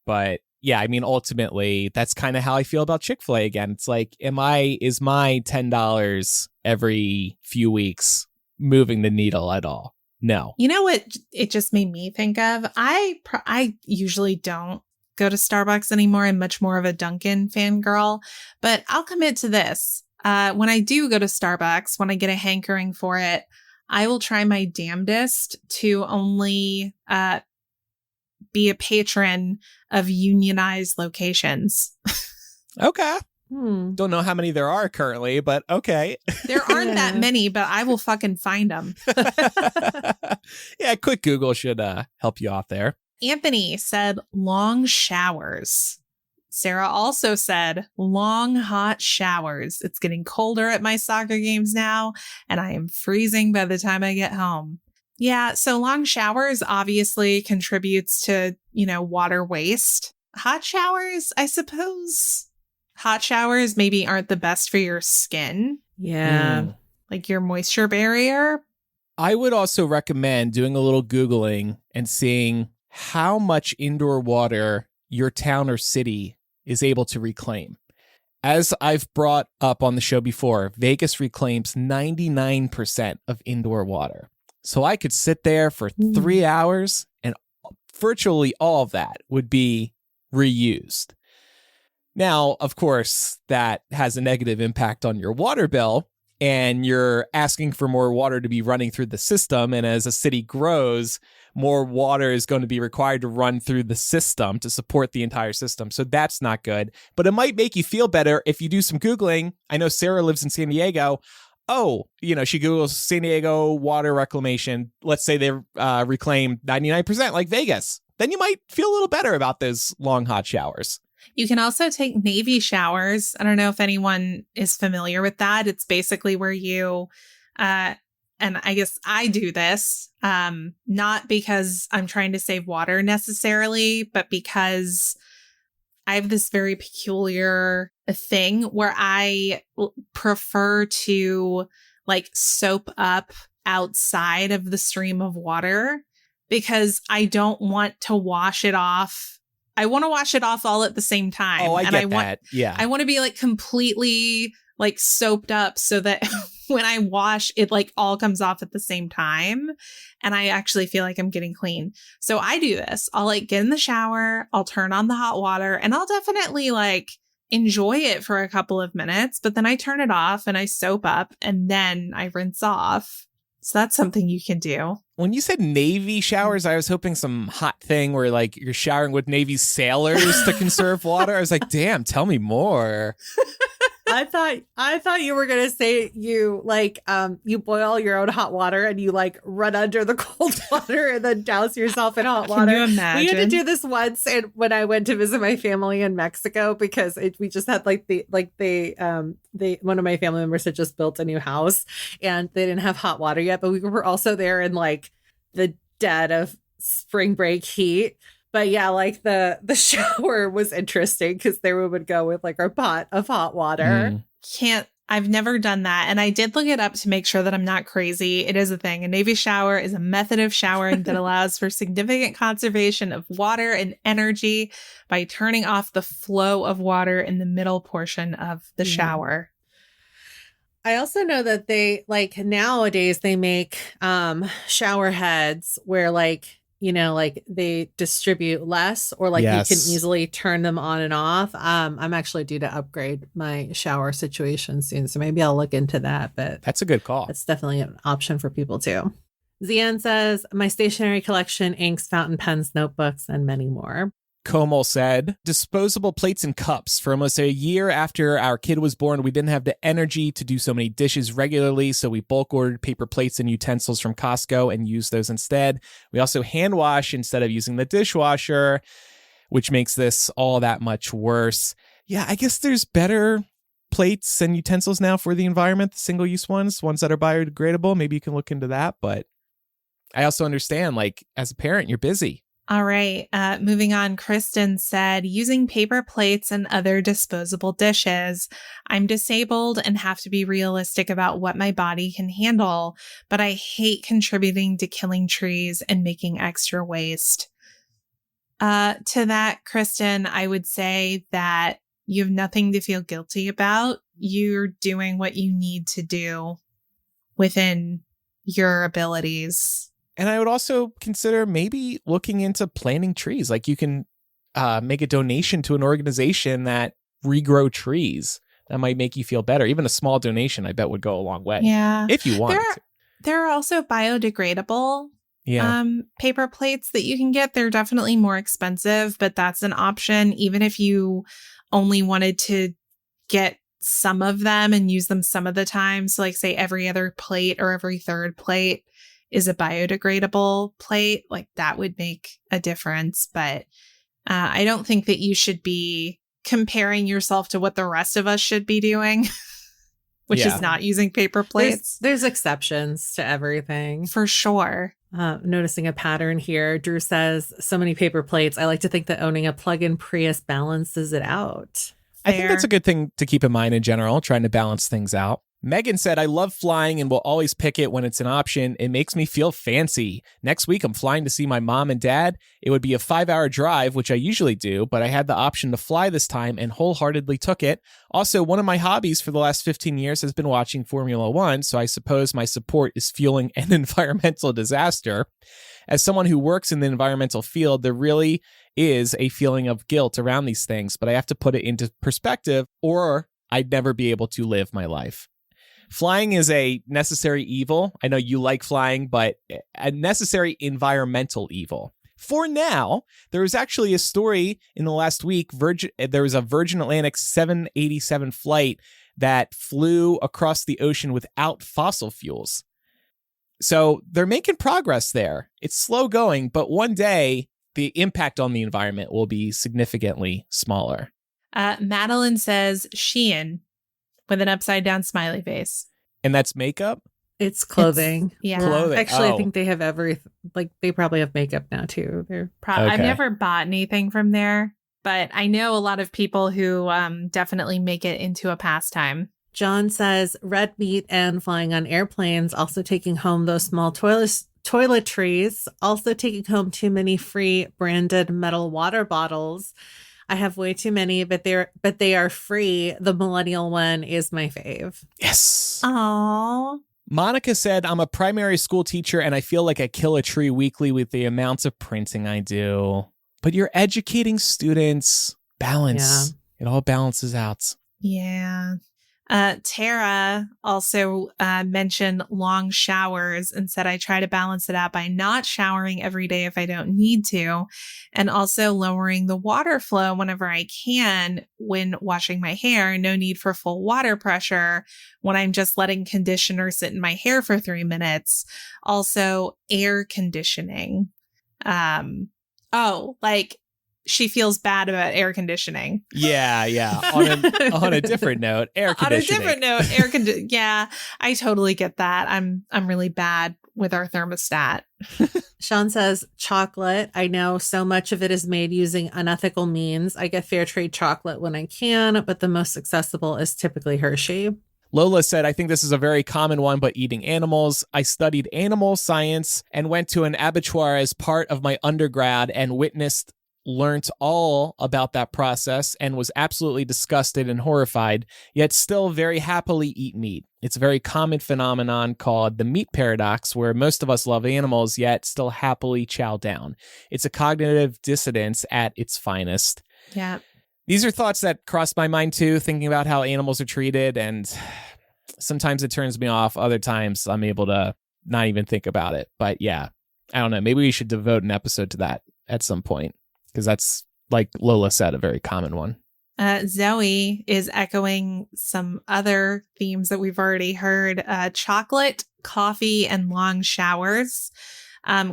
A: But yeah, I mean, ultimately, that's kind of how I feel about Chick-fil-A again. It's like, is my $10 every few weeks moving the needle at all? No.
C: You know what it just made me think of? I usually don't go to Starbucks anymore. I'm much more of a Dunkin' fangirl, but I'll commit to this. When I do go to Starbucks, when I get a hankering for it, I will try my damnedest to only be a patron of unionized locations.
A: Okay. Don't know how many there are currently, but okay.
C: There aren't that many, but I will fucking find them.
A: Yeah, quick Google should help you out there.
C: Anthony said long showers. Sarah also said long hot showers. It's getting colder at my soccer games now, and I am freezing by the time I get home. Yeah, so long showers obviously contributes to, water waste. Hot showers, I suppose. Hot showers maybe aren't the best for your skin.
B: Yeah.
C: Like your moisture barrier.
A: I would also recommend doing a little Googling and seeing how much indoor water your town or city is able to reclaim. As I've brought up on the show before, Vegas reclaims 99% of indoor water. So I could sit there for 3 hours and virtually all of that would be reused. Now, of course, that has a negative impact on your water bill, and you're asking for more water to be running through the system. And as a city grows, more water is going to be required to run through the system to support the entire system. So that's not good. But it might make you feel better if you do some Googling. I know Sarah lives in San Diego. Oh, she Googles San Diego water reclamation. Let's say they reclaim 99% like Vegas. Then you might feel a little better about those long hot showers.
C: You can also take Navy showers. I don't know if anyone is familiar with that. It's basically where you, and I guess I do this, not because I'm trying to save water necessarily, but because I have this very peculiar thing where I prefer to like soap up outside of the stream of water because I don't want to wash it off. I want to wash it off all at the same time.
A: Oh, I get that. Yeah.
C: I want to be like completely like soaped up so that when I wash, it like all comes off at the same time. And I actually feel like I'm getting clean. So I do this. I'll like get in the shower. I'll turn on the hot water and I'll definitely like enjoy it for a couple of minutes. But then I turn it off and I soap up and then I rinse off. So that's something you can do.
A: When you said Navy showers, I was hoping some hot thing where like you're showering with Navy sailors to conserve water. I was like, damn, tell me more.
B: I thought you were gonna say you you boil your own hot water and you like run under the cold water and then douse yourself in hot water.
C: Can you imagine?
B: We had to do this once, and when I went to visit my family in Mexico, because we just had one of my family members had just built a new house and they didn't have hot water yet, but we were also there in like the dead of spring break heat. But yeah, like the shower was interesting because there we would go with like our pot of hot water.
C: I've never done that. And I did look it up to make sure that I'm not crazy. It is a thing. A Navy shower is a method of showering that allows for significant conservation of water and energy by turning off the flow of water in the middle portion of the shower.
B: I also know that they like nowadays they make shower heads where like, you know, like they distribute less or like you can easily turn them on and off. I'm actually due to upgrade my shower situation soon, so maybe I'll look into that. But
A: that's a good call.
B: That's definitely an option for people too. Zian says, my stationery collection, inks, fountain pens, notebooks, and many more.
A: Komal said, disposable plates and cups. For almost a year after our kid was born, we didn't have the energy to do so many dishes regularly, so we bulk ordered paper plates and utensils from Costco and used those instead. We also hand wash instead of using the dishwasher, which makes this all that much worse. Yeah, I guess there's better plates and utensils now for the environment, the single-use ones that are biodegradable. Maybe you can look into that, but I also understand, like, as a parent, you're busy.
C: All right. Moving on, Kristen said, using paper plates and other disposable dishes. I'm disabled and have to be realistic about what my body can handle, but I hate contributing to killing trees and making extra waste. To that, Kristen, I would say that you have nothing to feel guilty about. You're doing what you need to do within your abilities.
A: And I would also consider maybe looking into planting trees. Like you can make a donation to an organization that regrow trees. That might make you feel better. Even a small donation, I bet, would go a long way.
C: Yeah.
A: If you want to.
C: There are also biodegradable paper plates that you can get. They're definitely more expensive, but that's an option. Even if you only wanted to get some of them and use them some of the time. So like say every other plate or every third plate is a biodegradable plate, like that would make a difference. But I don't think that you should be comparing yourself to what the rest of us should be doing, which is not using paper plates.
B: There's exceptions to everything.
C: For sure.
B: Noticing a pattern here. Drew says, so many paper plates. I like to think that owning a plug-in Prius balances it out.
A: I think that's a good thing to keep in mind in general, trying to balance things out. Megan said, I love flying and will always pick it when it's an option. It makes me feel fancy. Next week, I'm flying to see my mom and dad. It would be a 5-hour drive, which I usually do, but I had the option to fly this time and wholeheartedly took it. Also, one of my hobbies for the last 15 years has been watching Formula One, so I suppose my support is fueling an environmental disaster. As someone who works in the environmental field, there really is a feeling of guilt around these things, but I have to put it into perspective or I'd never be able to live my life. Flying is a necessary evil. I know you like flying, but a necessary environmental evil. For now, there was actually a story in the last week. There was a Virgin Atlantic 787 flight that flew across the ocean without fossil fuels. So they're making progress there. It's slow going, but one day the impact on the environment will be significantly smaller.
C: Madeline says Shein with an upside down smiley face.
A: And that's makeup?
B: It's clothing.
A: Clothing.
B: Actually, I think they have they probably have makeup now too.
C: I've never bought anything from there, but I know a lot of people who definitely make it into a pastime.
B: John says red meat and flying on airplanes, also taking home those small toiletries, also taking home too many free branded metal water bottles. I have way too many, but they are free. The Millennial one is my fave.
A: Yes.
C: Aww.
A: Monica said, I'm a primary school teacher and I feel like I kill a tree weekly with the amounts of printing I do. But you're educating students. Balance. Yeah. It all balances out.
C: Yeah. Tara also mentioned long showers and said, I try to balance it out by not showering every day if I don't need to, and also lowering the water flow whenever I can when washing my hair. No need for full water pressure when I'm just letting conditioner sit in my hair for 3 minutes. Also, air conditioning. Like she feels bad about air conditioning.
A: Yeah. On a different note, air conditioning.
C: Yeah, I totally get that. I'm really bad with our thermostat.
B: Sean says chocolate. I know so much of it is made using unethical means. I get fair trade chocolate when I can, but the most accessible is typically Hershey.
A: Lola said, I think this is a very common one, but eating animals. I studied animal science and went to an abattoir as part of my undergrad and learnt all about that process and was absolutely disgusted and horrified, yet still very happily eat meat. It's a very common phenomenon called the meat paradox, where most of us love animals, yet still happily chow down. It's a cognitive dissonance at its finest.
C: Yeah.
A: These are thoughts that cross my mind too, thinking about how animals are treated, and sometimes it turns me off. Other times I'm able to not even think about it. But yeah, I don't know. Maybe we should devote an episode to that at some point, because that's, like Lola said, a very common one.
C: Zoe is echoing some other themes that we've already heard. Chocolate, coffee, and long showers.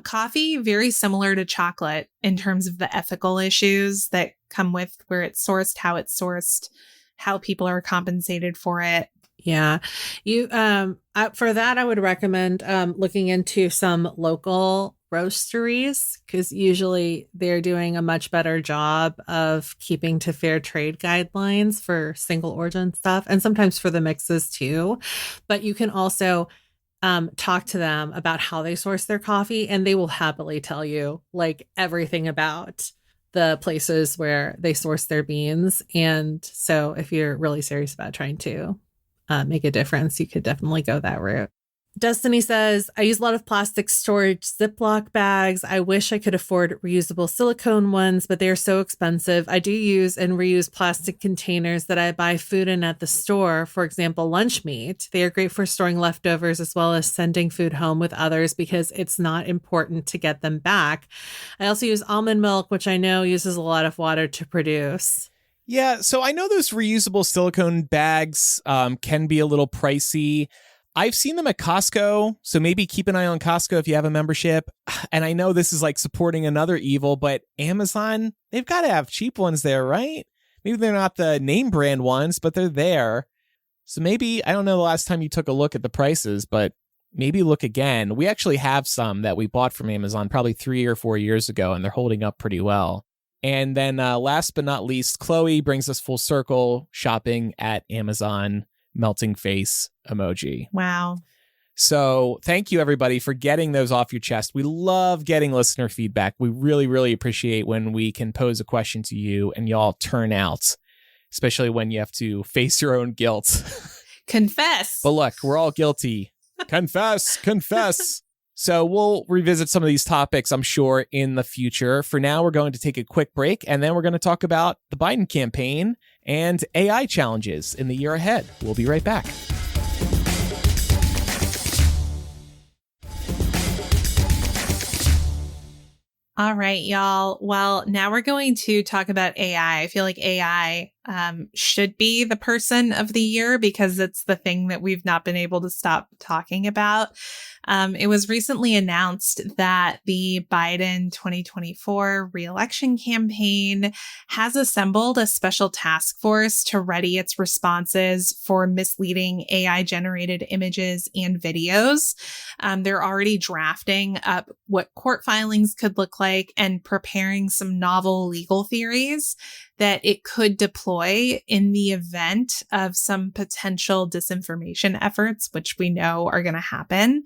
C: Coffee, very similar to chocolate in terms of the ethical issues that come with where it's sourced, how it's sourced, how people are compensated for it.
B: Yeah. You for that, I would recommend looking into some local roasteries, because usually they're doing a much better job of keeping to fair trade guidelines for single origin stuff, and sometimes for the mixes too. But you can also talk to them about how they source their coffee, and they will happily tell you like everything about the places where they source their beans. And so if you're really serious about trying to make a difference, you could definitely go that route. Destiny says, I use a lot of plastic storage Ziploc bags. I wish I could afford reusable silicone ones, but they are so expensive. I do use and reuse plastic containers that I buy food in at the store. For example, lunch meat. They are great for storing leftovers as well as sending food home with others because it's not important to get them back. I also use almond milk, which I know uses a lot of water to produce.
A: Yeah, so I know those reusable silicone bags can be a little pricey. I've seen them at Costco, so maybe keep an eye on Costco if you have a membership. And I know this is like supporting another evil, but Amazon, they've got to have cheap ones there, right? Maybe they're not the name brand ones, but they're there. So maybe, I don't know the last time you took a look at the prices, but maybe look again. We actually have some that we bought from Amazon probably 3 or 4 years ago, and they're holding up pretty well. And then last but not least, Chloe brings us full circle shopping at Amazon. Melting face emoji.
C: Wow.
A: So thank you, everybody, for getting those off your chest. We love getting listener feedback. We really, really appreciate when we can pose a question to you and y'all turn out, especially when you have to face your own guilt.
C: Confess.
A: But look, we're all guilty. Confess. So we'll revisit some of these topics, I'm sure, in the future. For now, we're going to take a quick break, and then we're going to talk about the Biden campaign and AI challenges in the year ahead. We'll be right back.
C: All right, y'all. Well, now we're going to talk about AI. I feel like AI should be the person of the year because it's the thing that we've not been able to stop talking about. It was recently announced that the Biden 2024 re-election campaign has assembled a special task force to ready its responses for misleading AI-generated images and videos. They're already drafting up what court filings could look like and preparing some novel legal theories that it could deploy in the event of some potential disinformation efforts, which we know are going to happen.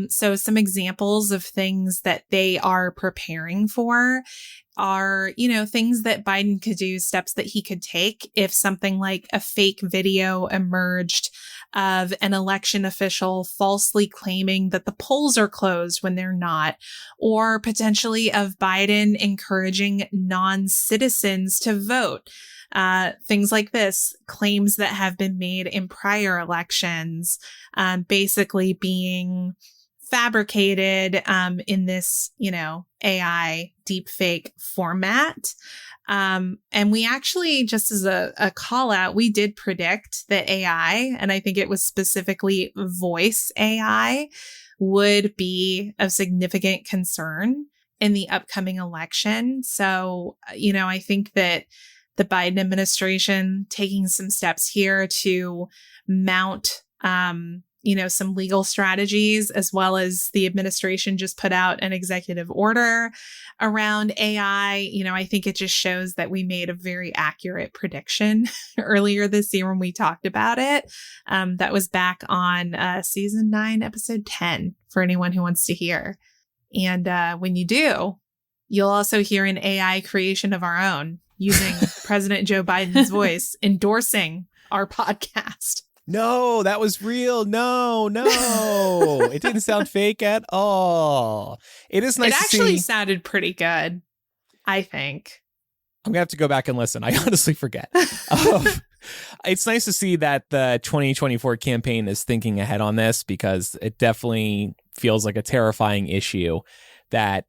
C: So some examples of things that they are preparing for are, things that Biden could do, steps that he could take if something like a fake video emerged of an election official falsely claiming that the polls are closed when they're not, or potentially of Biden encouraging non-citizens to vote. Things like this, claims that have been made in prior elections, basically being fabricated in this, AI deepfake format. And we actually, just as a call out, we did predict that AI, and I think it was specifically voice AI, would be of significant concern in the upcoming election. So, I think that the Biden administration taking some steps here to mount, some legal strategies, as well as the administration just put out an executive order around AI. I think it just shows that we made a very accurate prediction earlier this year when we talked about it. That was back on season 9, episode 10, for anyone who wants to hear. And when you do, you'll also hear an AI creation of our own using President Joe Biden's voice endorsing our podcast.
A: No, that was real. No. It didn't sound fake at all. It is nice to see. It
C: actually sounded pretty good, I think.
A: I'm going to have to go back and listen. I honestly forget. It's nice to see that the 2024 campaign is thinking ahead on this, because it definitely feels like a terrifying issue and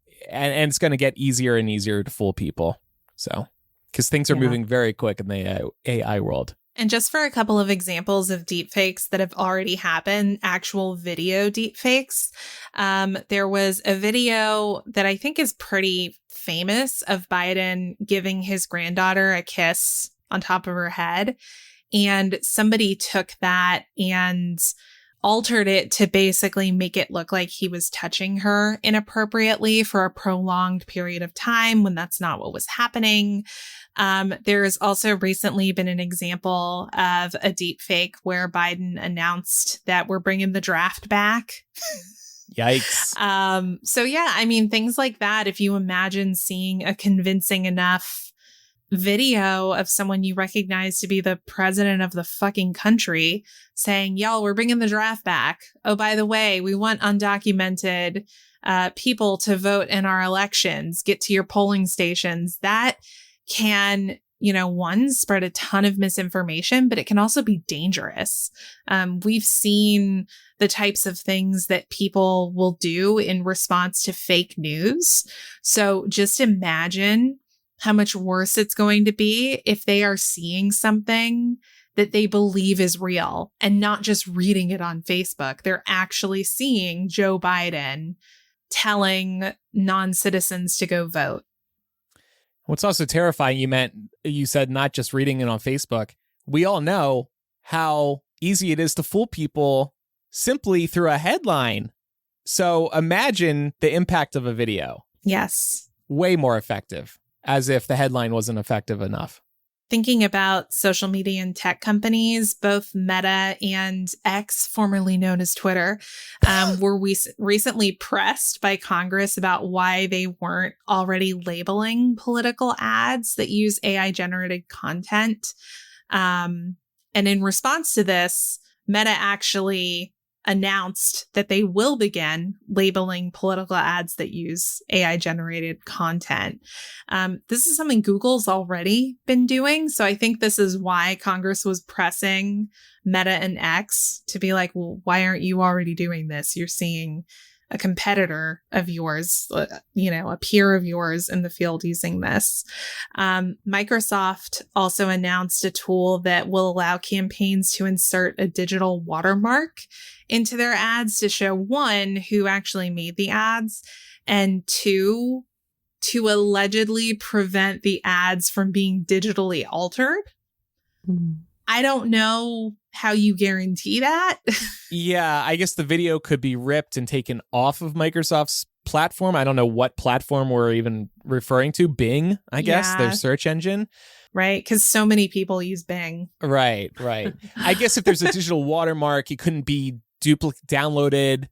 A: it's going to get easier and easier to fool people. So, because things are moving very quick in the AI world.
C: And just for a couple of examples of deepfakes that have already happened, actual video deepfakes, there was a video that I think is pretty famous of Biden giving his granddaughter a kiss on top of her head. And somebody took that and altered it to basically make it look like he was touching her inappropriately for a prolonged period of time when that's not what was happening. There's also recently been an example of a deepfake where Biden announced that we're bringing the draft back.
A: Yikes.
C: So yeah, I mean, things like that. If you imagine seeing a convincing enough video of someone you recognize to be the president of the fucking country saying, y'all, we're bringing the draft back. Oh, by the way, we want undocumented people to vote in our elections. Get to your polling stations. That can, one, spread a ton of misinformation, but it can also be dangerous. We've seen the types of things that people will do in response to fake news. So just imagine how much worse it's going to be if they are seeing something that they believe is real and not just reading it on Facebook. They're actually seeing Joe Biden telling non-citizens to go vote.
A: What's also terrifying, you said not just reading it on Facebook. We all know how easy it is to fool people simply through a headline. So imagine the impact of a video.
C: Yes.
A: Way more effective, as if the headline wasn't effective enough.
C: Thinking about social media and tech companies, both Meta and X, formerly known as Twitter, were recently pressed by Congress about why they weren't already labeling political ads that use AI-generated content. And in response to this, Meta actually announced that they will begin labeling political ads that use AI-generated content. This is something Google's already been doing. So I think this is why Congress was pressing Meta and X to be like, well, why aren't you already doing this? You're seeing a competitor of yours, a peer of yours in the field using this. Microsoft also announced a tool that will allow campaigns to insert a digital watermark into their ads to show, one, who actually made the ads, and two, to allegedly prevent the ads from being digitally altered. I don't know how you guarantee that.
A: Yeah, I guess the video could be ripped and taken off of Microsoft's platform. I don't know what platform we're even referring to. Bing, I guess, their search engine.
C: Right, because so many people use Bing.
A: Right. I guess if there's a digital watermark, it couldn't be downloaded,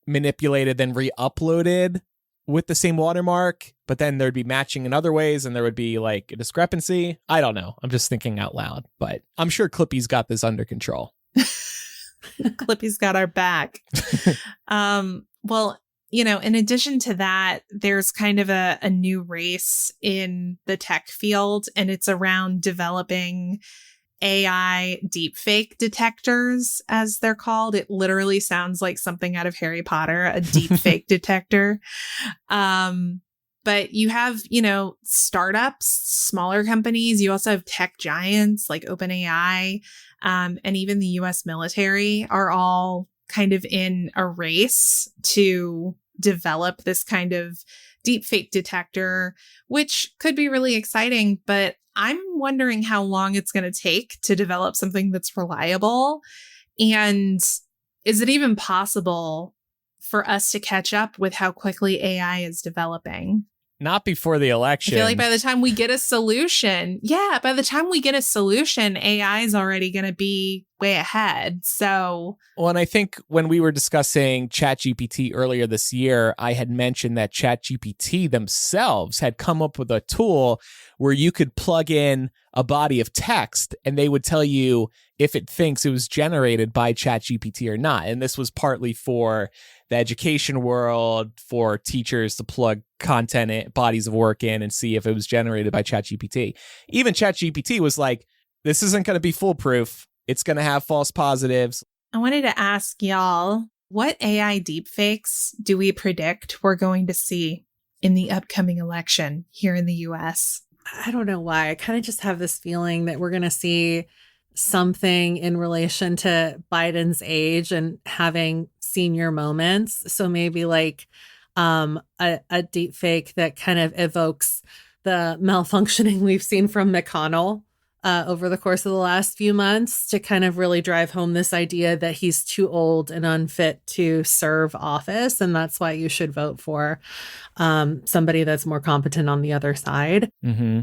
A: manipulated, then re-uploaded with the same watermark, but then there'd be matching in other ways and there would be like a discrepancy. I don't know. I'm just thinking out loud, but I'm sure Clippy's got this under control.
C: Clippy's got our back. Well, in addition to that, there's kind of a new race in the tech field, and it's around developing AI deepfake detectors, as they're called. It literally sounds like something out of Harry Potter, a deepfake detector. But you have, startups, smaller companies. You also have tech giants like OpenAI, and even the US military are all kind of in a race to develop this kind of deepfake detector, which could be really exciting. But I'm wondering how long it's going to take to develop something that's reliable. And is it even possible for us to catch up with how quickly AI is developing?
A: Not before the election.
C: I feel like by the time we get a solution, AI is already going to be way ahead. So,
A: well, and I think when we were discussing ChatGPT earlier this year, I had mentioned that ChatGPT themselves had come up with a tool where you could plug in a body of text and they would tell you if it thinks it was generated by ChatGPT or not. And this was partly for the education world, for teachers to plug content in, bodies of work in, and see if it was generated by ChatGPT. Even ChatGPT was like, this isn't going to be foolproof. It's going to have false positives.
C: I wanted to ask y'all, what AI deepfakes do we predict we're going to see in the upcoming election here in the US?
B: I don't know why. I kind of just have this feeling that we're going to see something in relation to Biden's age and having senior moments. So maybe like a deep fake that kind of evokes the malfunctioning we've seen from McConnell over the course of the last few months to kind of really drive home this idea that he's too old and unfit to serve office. And that's why you should vote for somebody that's more competent on the other side.
A: Mm-hmm.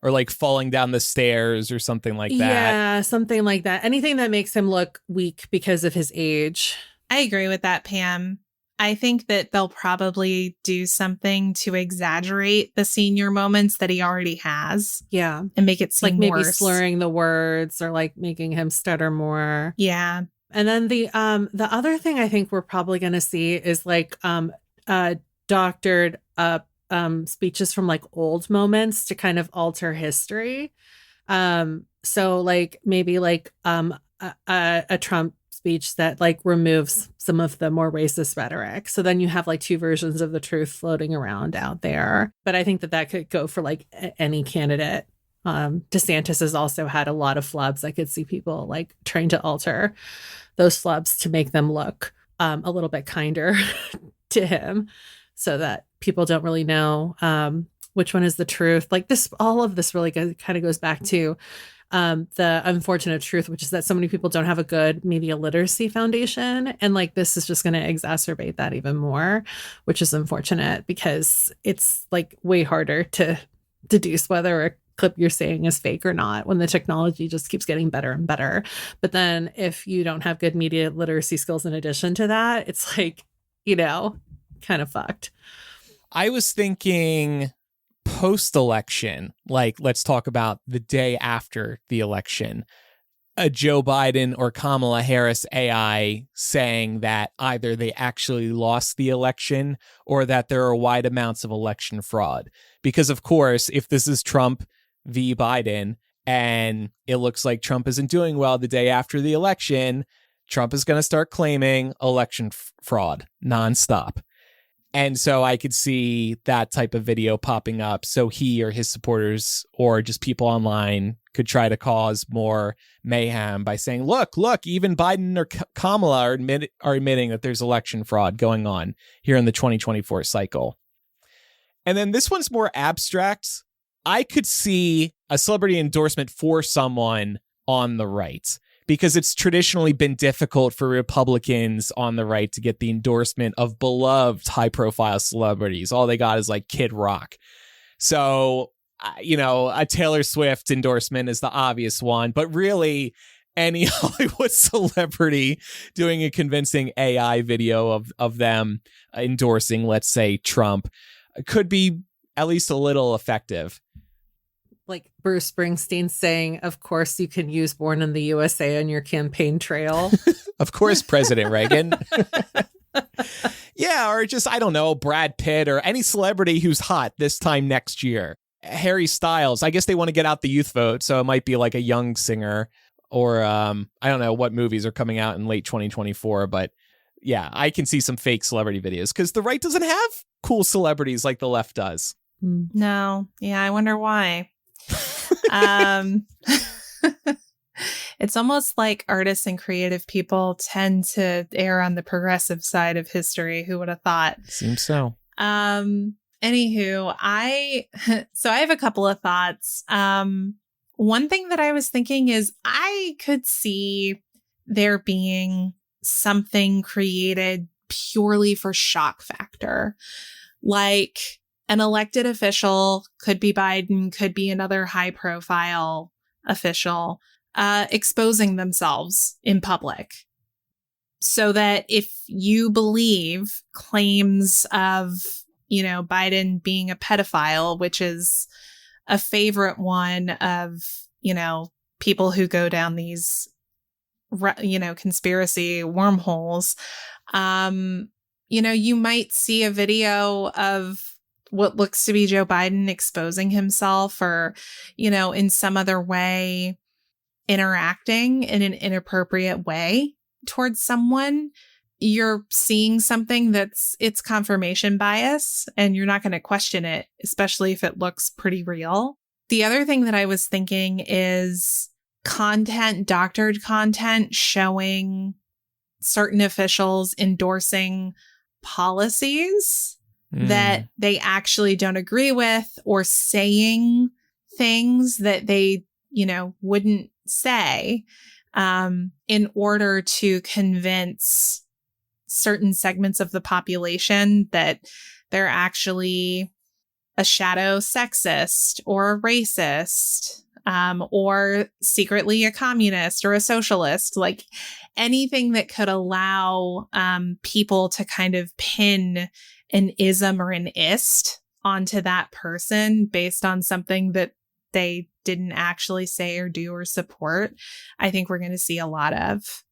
A: Or like falling down the stairs or something like that.
B: Yeah, something like that. Anything that makes him look weak because of his age.
C: I agree with that, Pam. I think that they'll probably do something to exaggerate the senior moments that he already has.
B: Yeah.
C: And make it seem
B: like maybe
C: worse.
B: Slurring the words or like making him stutter more.
C: Yeah.
B: And then the other thing I think we're probably going to see is like doctored up speeches from like old moments to kind of alter history. So like maybe like a Trump speech that like removes some of the more racist rhetoric. So then you have like two versions of the truth floating around out there. But I think that could go for like any candidate. DeSantis has also had a lot of flubs. I could see people like trying to alter those flubs to make them look a little bit kinder to him so that people don't really know which one is the truth. Like this, all of this really kind of goes back to the unfortunate truth, which is that so many people don't have a good media literacy foundation. And like, this is just going to exacerbate that even more, which is unfortunate because it's like way harder to deduce whether a clip you're saying is fake or not when the technology just keeps getting better and better. But then if you don't have good media literacy skills in addition to that, it's like, kind of fucked.
A: I was thinking post-election, like let's talk about the day after the election, a Joe Biden or Kamala Harris AI saying that either they actually lost the election or that there are wide amounts of election fraud. Because of course, if this is Trump v. Biden and it looks like Trump isn't doing well the day after the election, Trump is going to start claiming election fraud nonstop. And so I could see that type of video popping up so he or his supporters or just people online could try to cause more mayhem by saying, look, even Biden or Kamala are admitting that there's election fraud going on here in the 2024 cycle. And then this one's more abstract. I could see a celebrity endorsement for someone on the right, because it's traditionally been difficult for Republicans on the right to get the endorsement of beloved high-profile celebrities. All they got is like Kid Rock. So, a Taylor Swift endorsement is the obvious one, but really any Hollywood celebrity doing a convincing AI video of them endorsing, let's say, Trump could be at least a little effective.
B: Like Bruce Springsteen saying, of course, you can use Born in the USA on your campaign trail.
A: Of course, President Reagan. Yeah, or just, I don't know, Brad Pitt or any celebrity who's hot this time next year. Harry Styles. I guess they want to get out the youth vote, so it might be like a young singer. Or I don't know what movies are coming out in late 2024, but yeah, I can see some fake celebrity videos because the right doesn't have cool celebrities like the left does.
C: No. Yeah, I wonder why. um, it's almost like artists and creative people tend to err on the progressive side of history. Who would have thought?
A: Seems so.
C: Anywho, I have a couple of thoughts. One thing that I was thinking is I could see there being something created purely for shock factor. Like an elected official, could be Biden, could be another high profile official, exposing themselves in public. So that if you believe claims of, Biden being a pedophile, which is a favorite one of, people who go down these, conspiracy wormholes, you might see a video of what looks to be Joe Biden exposing himself or, in some other way interacting in an inappropriate way towards someone. You're seeing something it's confirmation bias, and you're not going to question it, especially if it looks pretty real. The other thing that I was thinking is doctored content showing certain officials endorsing policies that they actually don't agree with, or saying things that they, wouldn't say, in order to convince certain segments of the population that they're actually a shadow sexist or a racist, or secretly a communist or a socialist, like anything that could allow people to kind of pin an ism or an ist onto that person based on something that they didn't actually say or do or support. I think we're going to see a lot of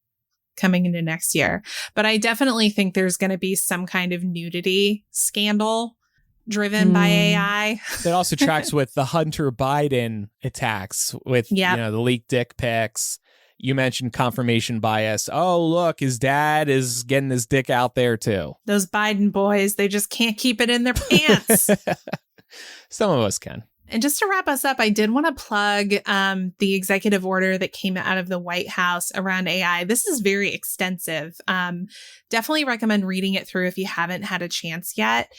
C: coming into next year. But I definitely think there's going to be some kind of nudity scandal driven by AI.
A: That also tracks with the Hunter Biden attacks with the leaked dick pics. You mentioned confirmation bias. Oh, look, his dad is getting his dick out there too.
C: Those Biden boys, they just can't keep it in their pants.
A: Some of us can.
C: And just to wrap us up, I did want to plug the executive order that came out of the White House around AI. This is very extensive. Definitely recommend reading it through if you haven't had a chance yet.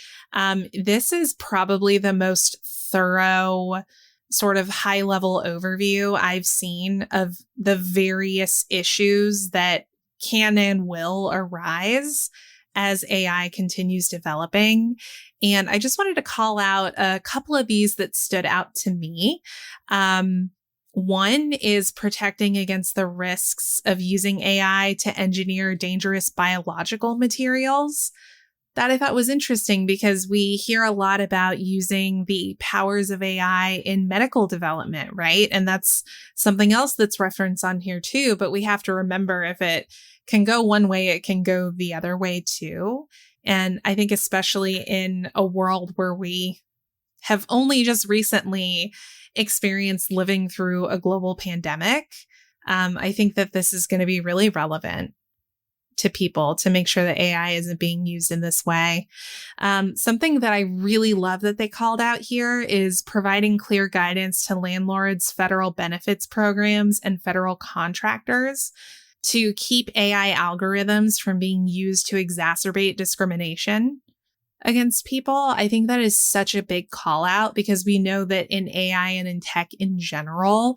C: This is probably the most thorough sort of high-level overview I've seen of the various issues that can and will arise as AI continues developing. And I just wanted to call out a couple of these that stood out to me. One is protecting against the risks of using AI to engineer dangerous biological materials. That I thought was interesting because we hear a lot about using the powers of AI in medical development, right? And that's something else that's referenced on here too. But we have to remember, if it can go one way, it can go the other way too. And I think especially in a world where we have only just recently experienced living through a global pandemic, I think that this is going to be really relevant to people to make sure that AI isn't being used in this way. Something that I really love that they called out here is providing clear guidance to landlords, federal benefits programs, and federal contractors to keep AI algorithms from being used to exacerbate discrimination against people. I think that is such a big call out because we know that in AI and in tech in general,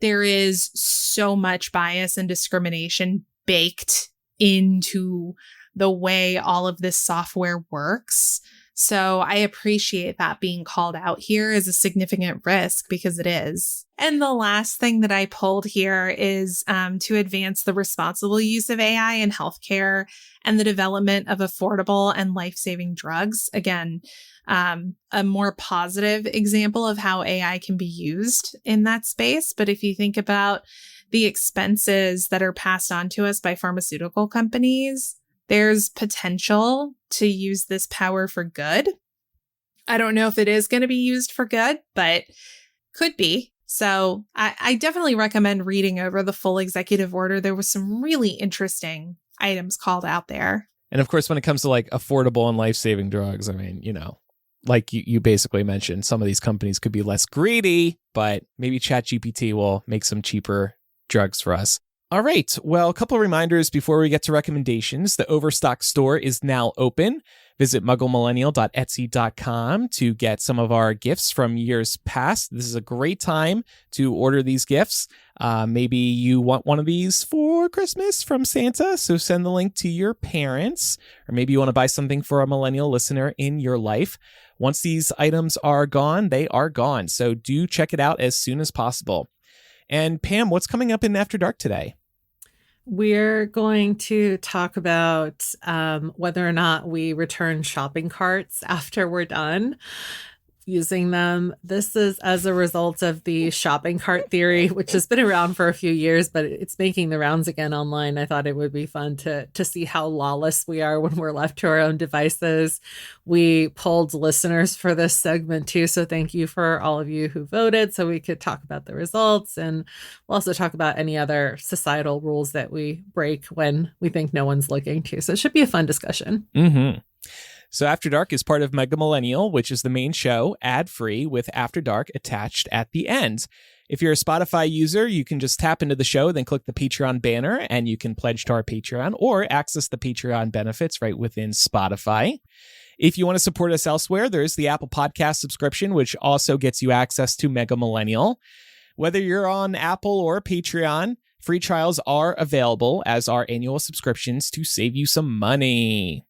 C: there is so much bias and discrimination baked into the way all of this software works. So I appreciate that being called out here as a significant risk, because it is. And the last thing that I pulled here is to advance the responsible use of AI in healthcare and the development of affordable and life-saving drugs. Again, a more positive example of how AI can be used in that space. But if you think about the expenses that are passed on to us by pharmaceutical companies, there's potential to use this power for good. I don't know if it is going to be used for good, but could be. So I definitely recommend reading over the full executive order. There was some really interesting items called out there.
A: And of course, when it comes to like affordable and life-saving drugs, I mean, like you basically mentioned, some of these companies could be less greedy, but maybe ChatGPT will make some cheaper drugs for us. All right. Well, a couple of reminders before we get to recommendations. The Overstock store is now open. Visit mugglemillennial.etsy.com to get some of our gifts from years past. This is a great time to order these gifts. Maybe you want one of these for Christmas from Santa, so send the link to your parents. Or maybe you want to buy something for a millennial listener in your life. Once these items are gone, they are gone. So do check it out as soon as possible. And Pam, what's coming up in After Dark today?
B: We're going to talk about whether or not we return shopping carts after we're done using them. This is as a result of the shopping cart theory, which has been around for a few years, but it's making the rounds again online. I thought it would be fun to see how lawless we are when we're left to our own devices. We polled listeners for this segment too, so thank you for all of you who voted so we could talk about the results, and we'll also talk about any other societal rules that we break when we think no one's looking to. So it should be a fun discussion.
A: Mm-hmm. So After Dark is part of Mega Millennial, which is the main show, ad-free, with After Dark attached at the end. If you're a Spotify user, you can just tap into the show, then click the Patreon banner, and you can pledge to our Patreon or access the Patreon benefits right within Spotify. If you want to support us elsewhere, there's the Apple Podcast subscription, which also gets you access to Mega Millennial. Whether you're on Apple or Patreon, free trials are available as are annual subscriptions to save you some money.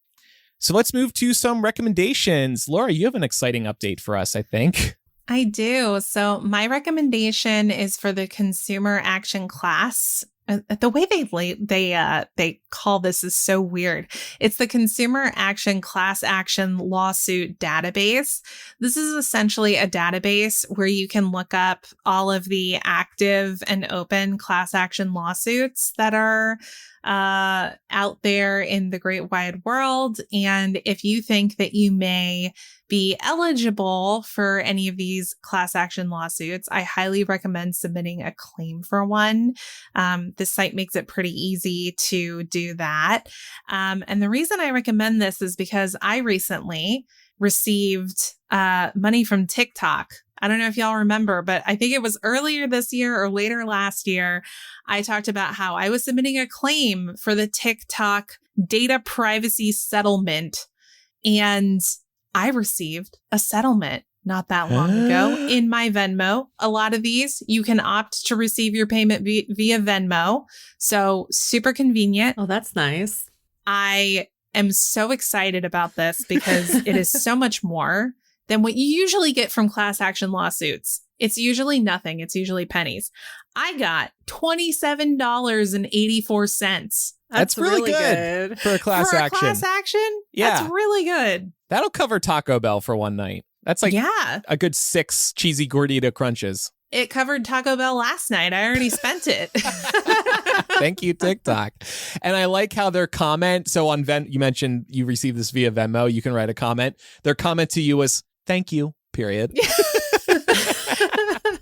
A: So let's move to some recommendations. Laura, you have an exciting update for us, I think.
C: I do. So my recommendation is for the consumer action class. The way they call this is so weird. It's the Consumer Action Class Action Lawsuit Database. This is essentially a database where you can look up all of the active and open class action lawsuits that are out there in the great wide world. And if you think that you may be eligible for any of these class action lawsuits, I highly recommend submitting a claim for one. This site makes it pretty easy to do that. And the reason I recommend this is because I recently received money from TikTok. I don't know if y'all remember, but I think it was earlier this year or later last year, I talked about how I was submitting a claim for the TikTok data privacy settlement. And I received a settlement not that long ago in my Venmo. A lot of these, you can opt to receive your payment via Venmo. So super convenient.
B: Oh, that's nice.
C: I am so excited about this because it is so much more than what you usually get from class action lawsuits. It's usually nothing. It's usually pennies. I got $27.84.
A: That's really good for a class action.
C: Class action?
A: Yeah.
C: That's really good.
A: That'll cover Taco Bell for one night. That's like a good 6 cheesy gordita crunches.
C: It covered Taco Bell last night. I already spent it.
A: Thank you, TikTok. And I like how their comment, so on you mentioned you received this via Venmo, you can write a comment. Their comment to you was, thank you, period.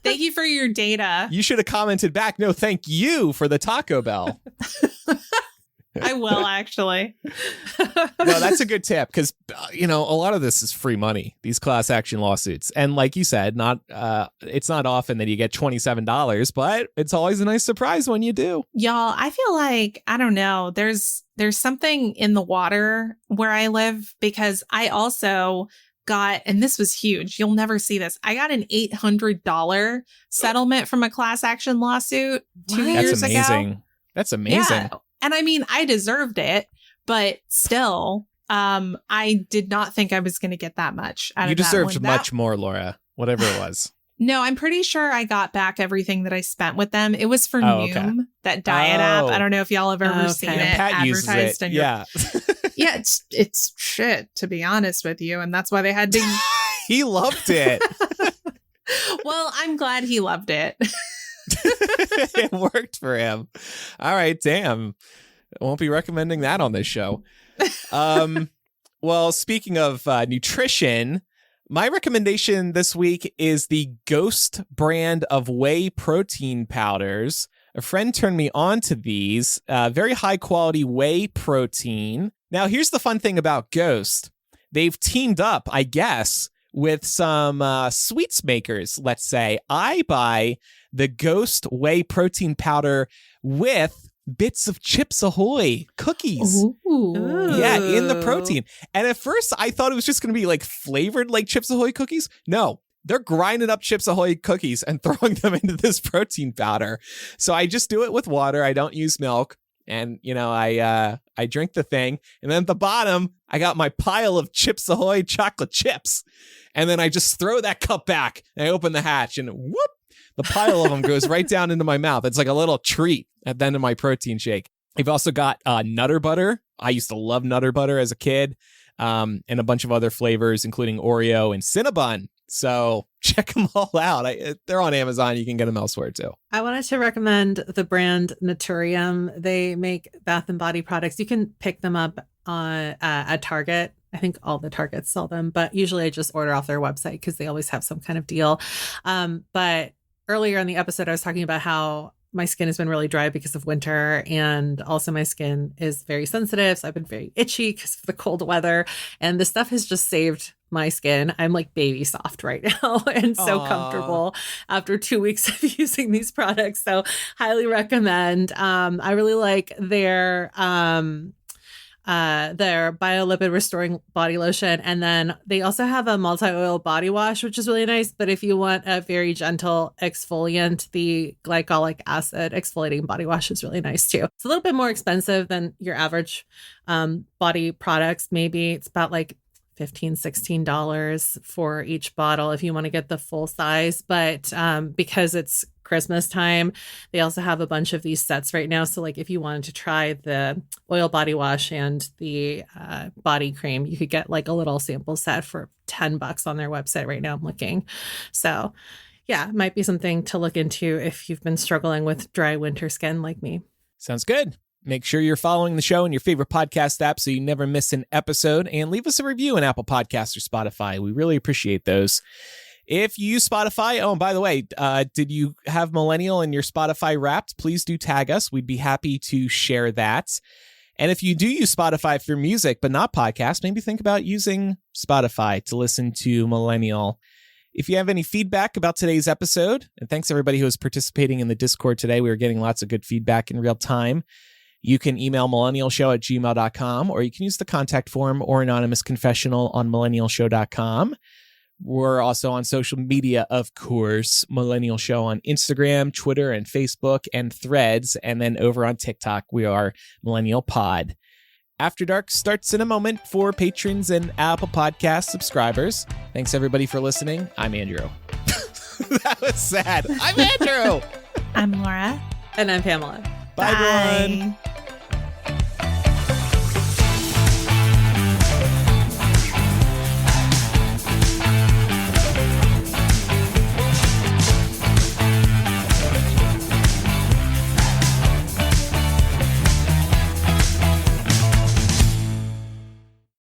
C: Thank you for your data.
A: You should have commented back, no, thank you for the Taco Bell.
C: I will, actually.
A: No, that's a good tip because, a lot of this is free money, these class action lawsuits. And like you said, it's not often that you get $27, but it's always a nice surprise when you do.
C: Y'all, I feel like, I don't know, there's something in the water where I live because I also got, and this was huge, you'll never see this, I got an $800 settlement from a class action lawsuit 2 years ago.
A: That's amazing.
C: Yeah. And I mean, I deserved it, but still, I did not think I was going to get that much out of that.
A: You deserved much more, Laura, whatever it was.
C: No, I'm pretty sure I got back everything that I spent with them. It was for Noom, that diet app. I don't know if y'all have ever seen it
A: Pat
C: advertised.
A: Yeah.
C: Yeah, it's shit, to be honest with you. And that's why they had to...
A: He loved it.
C: Well, I'm glad he loved it.
A: It worked for him. All right, damn. I won't be recommending that on this show. Well, speaking of nutrition, my recommendation this week is the Ghost brand of whey protein powders. A friend turned me on to these. Very high quality whey protein. Now, here's the fun thing about Ghost. They've teamed up, I guess, with some sweets makers, let's say. I buy the Ghost whey protein powder with bits of Chips Ahoy cookies.
B: Ooh.
A: Yeah, in the protein. And at first, I thought it was just going to be like flavored like Chips Ahoy cookies. No, they're grinding up Chips Ahoy cookies and throwing them into this protein powder. So I just do it with water. I don't use milk. And, you know, I drink the thing. And then at the bottom, I got my pile of Chips Ahoy chocolate chips. And then I just throw that cup back and I open the hatch and whoop, the pile of them goes right down into my mouth. It's like a little treat at the end of my protein shake. I've also got Nutter Butter. I used to love Nutter Butter as a kid, and a bunch of other flavors, including Oreo and Cinnabon. So check them all out. They're on Amazon. You can get them elsewhere too.
B: I wanted to recommend the brand Naturium. They make bath and body products. You can pick them up at Target. I think all the Targets sell them, but usually I just order off their website because they always have some kind of deal. But earlier in the episode, I was talking about how my skin has been really dry because of winter, and also my skin is very sensitive. So I've been very itchy because of the cold weather, and this stuff has just saved my skin. I'm like baby soft right now and so comfortable after 2 weeks of using these products. So highly recommend. I really like their BioLipid Restoring Body Lotion. And then they also have a multi-oil body wash, which is really nice. But if you want a very gentle exfoliant, the glycolic acid exfoliating body wash is really nice too. It's a little bit more expensive than your average body products. Maybe it's about like $15, $16 for each bottle if you want to get the full size. But because it's Christmas time, they also have a bunch of these sets right now. So like if you wanted to try the oil body wash and the body cream, you could get like a little sample set for $10 on their website right now. I'm looking. So yeah, it might be something to look into if you've been struggling with dry winter skin like me.
A: Sounds good. Make sure you're following the show in your favorite podcast app so you never miss an episode, and leave us a review in Apple Podcasts or Spotify. We really appreciate those. If you use Spotify, oh, and by the way, did you have Millennial in your Spotify Wrapped? Please do tag us. We'd be happy to share that. And if you do use Spotify for music but not podcasts, maybe think about using Spotify to listen to Millennial. If you have any feedback about today's episode, and thanks everybody who is participating in the Discord today. We were getting lots of good feedback in real time. You can email millennialshow@gmail.com, or you can use the contact form or anonymous confessional on millennialshow.com. We're also on social media, of course. Millennial Show on Instagram, Twitter, and Facebook, and Threads. And then over on TikTok, we are Millennial Pod. After Dark starts in a moment for patrons and Apple Podcast subscribers. Thanks, everybody, for listening. I'm Andrew. That was sad. I'm Andrew.
C: I'm Laura.
B: And I'm Pamela.
A: Bye, everyone.